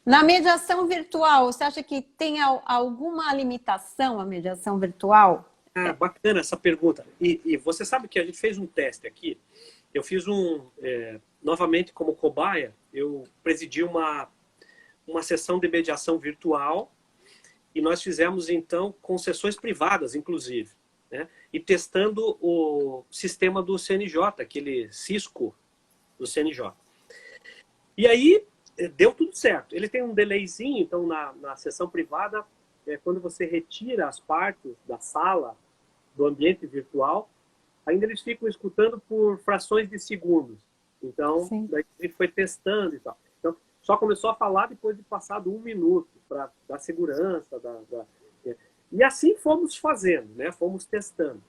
[SPEAKER 1] na mediação virtual, você acha que tem alguma limitação a mediação virtual?
[SPEAKER 2] Bacana essa pergunta. E você sabe que a gente fez um teste aqui, eu fiz novamente como cobaia, eu presidi uma sessão de mediação virtual. E nós fizemos, então, concessões privadas, inclusive, né? E testando o sistema do CNJ, aquele Cisco do CNJ. E aí, deu tudo certo. Ele tem um delayzinho, então na sessão privada, quando você retira as partes da sala, do ambiente virtual, ainda eles ficam escutando por frações de segundos. Então, daí a gente foi testando e tal. Então, só começou a falar depois de passado 1 minuto, para dar segurança. E assim fomos fazendo, né? Fomos testando.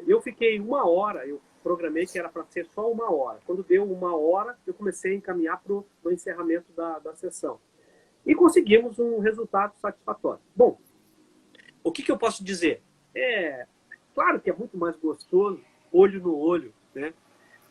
[SPEAKER 2] Eu fiquei 1 hora, eu programei que era para ser só 1 hora. Quando deu 1 hora, eu comecei a encaminhar para o encerramento da sessão. E conseguimos um resultado satisfatório. Bom, o que eu posso dizer? Claro que é muito mais gostoso, olho no olho, né?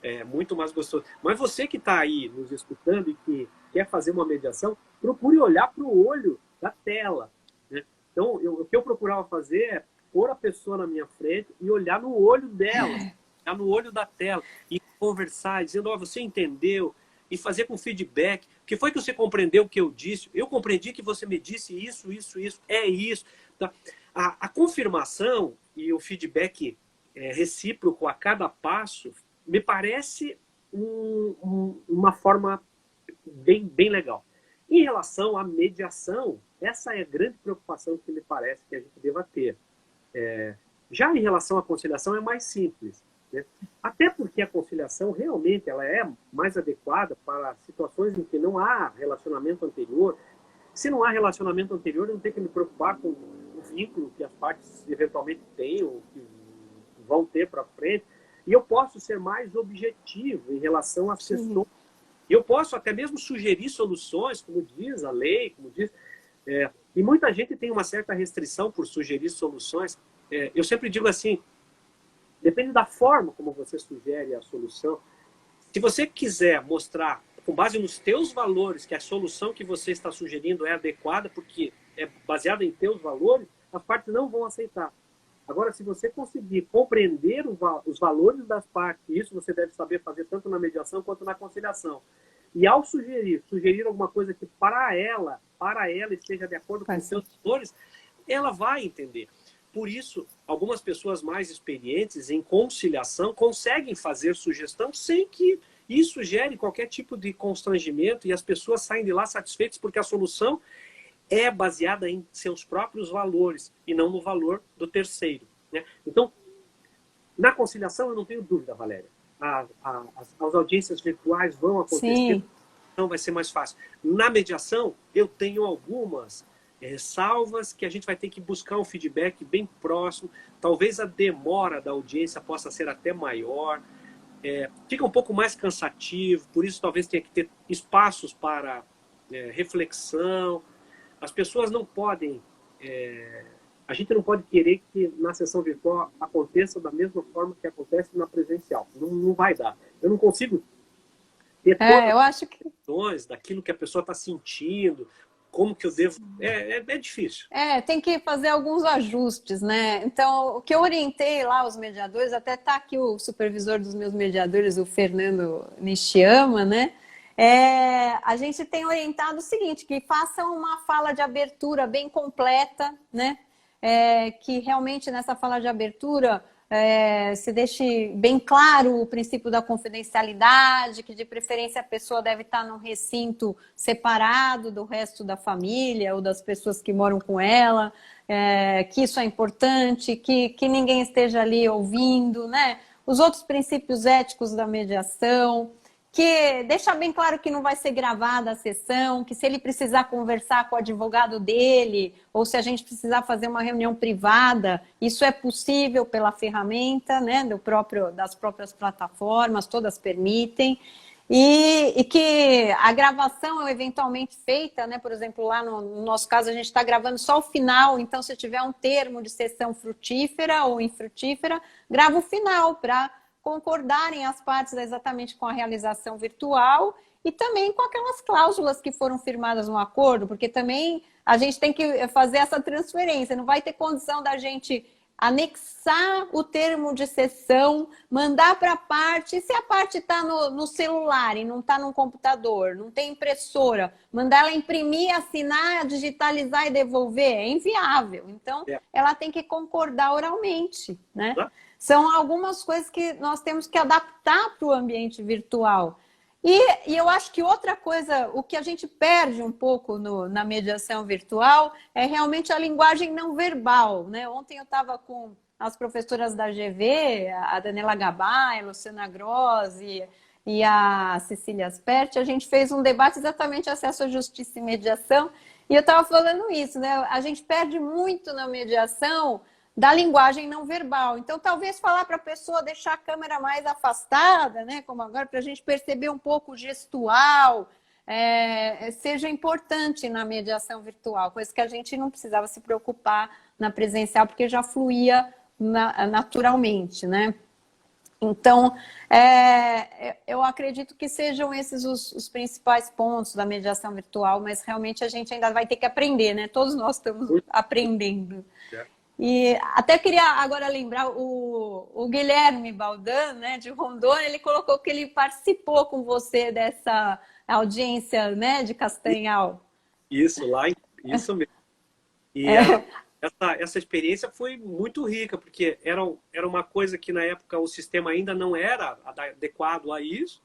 [SPEAKER 2] É muito mais gostoso. Mas você que está aí nos escutando e que quer fazer uma mediação, procure olhar para o olho da tela, né? Então, o que eu procurava fazer é pôr a pessoa na minha frente e olhar no olho dela, olhar no olho da tela e conversar, dizendo, você entendeu? E fazer com feedback. O que foi que você compreendeu o que eu disse? Eu compreendi que você me disse isso, isso, isso. É isso. Tá? A confirmação e o feedback recíproco a cada passo me parece uma forma bem legal. Em relação à mediação, essa é a grande preocupação que me parece que a gente deva ter. Já em relação à conciliação é mais simples, né? Até porque a conciliação realmente ela é mais adequada para situações em que não há relacionamento anterior. Se não há relacionamento anterior, eu não tenho que me preocupar com o vínculo que as partes eventualmente têm ou que vão ter para frente. E eu posso ser mais objetivo em relação às questões. Eu posso até mesmo sugerir soluções, como diz a lei, como diz... e muita gente tem uma certa restrição por sugerir soluções. Eu sempre digo assim, depende da forma como você sugere a solução. Se você quiser mostrar, com base nos teus valores, que a solução que você está sugerindo é adequada, porque é baseada em teus valores, as partes não vão aceitar. Agora, se você conseguir compreender os valores das partes, isso você deve saber fazer tanto na mediação quanto na conciliação. E ao sugerir alguma coisa que para ela esteja de acordo com os seus valores, ela vai entender. Por isso, algumas pessoas mais experientes em conciliação conseguem fazer sugestão sem que isso gere qualquer tipo de constrangimento e as pessoas saem de lá satisfeitas porque a solução é baseada em seus próprios valores e não no valor do terceiro, né? Então, na conciliação eu não tenho dúvida, Valéria. As audiências virtuais vão acontecer, então vai ser mais fácil. Na mediação, eu tenho algumas ressalvas que a gente vai ter que buscar um feedback bem próximo. Talvez a demora da audiência possa ser até maior. Fica um pouco mais cansativo, por isso talvez tenha que ter espaços para reflexão. As pessoas não podem... a gente não pode querer que na sessão virtual aconteça da mesma forma que acontece na presencial. Não vai dar. Eu não consigo ter todas as questões daquilo que a pessoa está sentindo, como que eu devo... É difícil.
[SPEAKER 1] Tem que fazer alguns ajustes, né? Então, o que eu orientei lá os mediadores, até está aqui o supervisor dos meus mediadores, o Fernando Nishiyama, né? A gente tem orientado o seguinte, que façam uma fala de abertura bem completa, né? Que realmente nessa fala de abertura se deixe bem claro o princípio da confidencialidade, que de preferência a pessoa deve estar num recinto separado do resto da família ou das pessoas que moram com ela, que isso é importante, que ninguém esteja ali ouvindo, né? Os outros princípios éticos da mediação, que deixa bem claro que não vai ser gravada a sessão, que se ele precisar conversar com o advogado dele, ou se a gente precisar fazer uma reunião privada, isso é possível pela ferramenta, né, das próprias plataformas, todas permitem, e que a gravação é eventualmente feita, né, por exemplo, lá no nosso caso a gente está gravando só o final, então se tiver um termo de sessão frutífera ou infrutífera, grava o final para concordarem as partes exatamente com a realização virtual e também com aquelas cláusulas que foram firmadas no acordo, porque também a gente tem que fazer essa transferência, não vai ter condição da gente anexar o termo de sessão, mandar para a parte, e se a parte está no celular e não está no computador, não tem impressora, mandar ela imprimir, assinar, digitalizar e devolver, é inviável. Então, ela tem que concordar oralmente, né? São algumas coisas que nós temos que adaptar para o ambiente virtual. E eu acho que outra coisa, o que a gente perde um pouco na mediação virtual é realmente a linguagem não verbal, né? Ontem eu estava com as professoras da GV, a Daniela Gabay, a Luciana Grossi e a Cecília Asperti, a gente fez um debate exatamente acesso à justiça e mediação, e eu estava falando isso, né? A gente perde muito na mediação da linguagem não verbal. Então, talvez falar para a pessoa deixar a câmera mais afastada, né, como agora, para a gente perceber um pouco o gestual, seja importante na mediação virtual, coisa que a gente não precisava se preocupar na presencial, porque já fluía naturalmente, né? Então, eu acredito que sejam esses os principais pontos da mediação virtual, mas realmente a gente ainda vai ter que aprender, né? Todos nós estamos aprendendo. E até queria agora lembrar o Guilherme Baldan, né, de Rondônia, ele colocou que ele participou com você dessa audiência, né, de Castanhal.
[SPEAKER 2] Isso mesmo. E essa experiência foi muito rica, porque era uma coisa que na época o sistema ainda não era adequado a isso,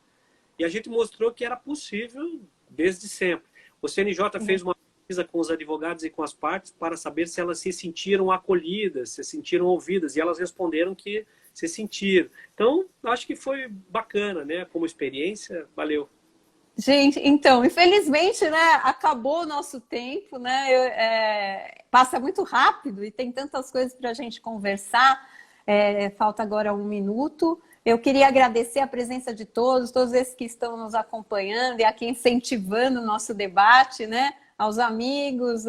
[SPEAKER 2] e a gente mostrou que era possível desde sempre. O CNJ fez uma pesquisa com os advogados e com as partes para saber se elas se sentiram acolhidas, se sentiram ouvidas, e elas responderam que se sentiram. Então, acho que foi bacana, né? Como experiência, valeu.
[SPEAKER 1] Gente, então, infelizmente, né, acabou o nosso tempo, né, passa muito rápido e tem tantas coisas para a gente conversar, falta agora 1 minuto. Eu queria agradecer a presença de todos esses que estão nos acompanhando e aqui incentivando o nosso debate, né, aos amigos,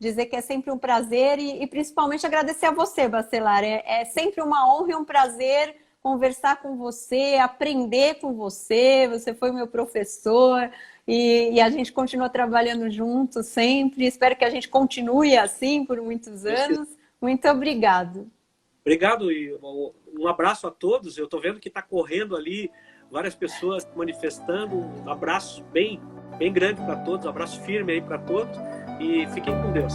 [SPEAKER 1] dizer que é sempre um prazer e principalmente agradecer a você, Bacelar. É sempre uma honra e um prazer conversar com você, aprender com você. Você foi meu professor e a gente continua trabalhando juntos sempre. Espero que a gente continue assim por muitos anos. Muito obrigado.
[SPEAKER 2] Obrigado e um abraço a todos. Eu estou vendo que está correndo ali várias pessoas manifestando. Um abraço bem grande para todos, um abraço firme aí para todos e fiquem com Deus.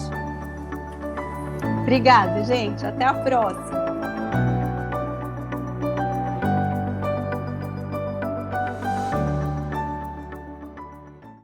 [SPEAKER 1] Obrigada, gente. Até a próxima.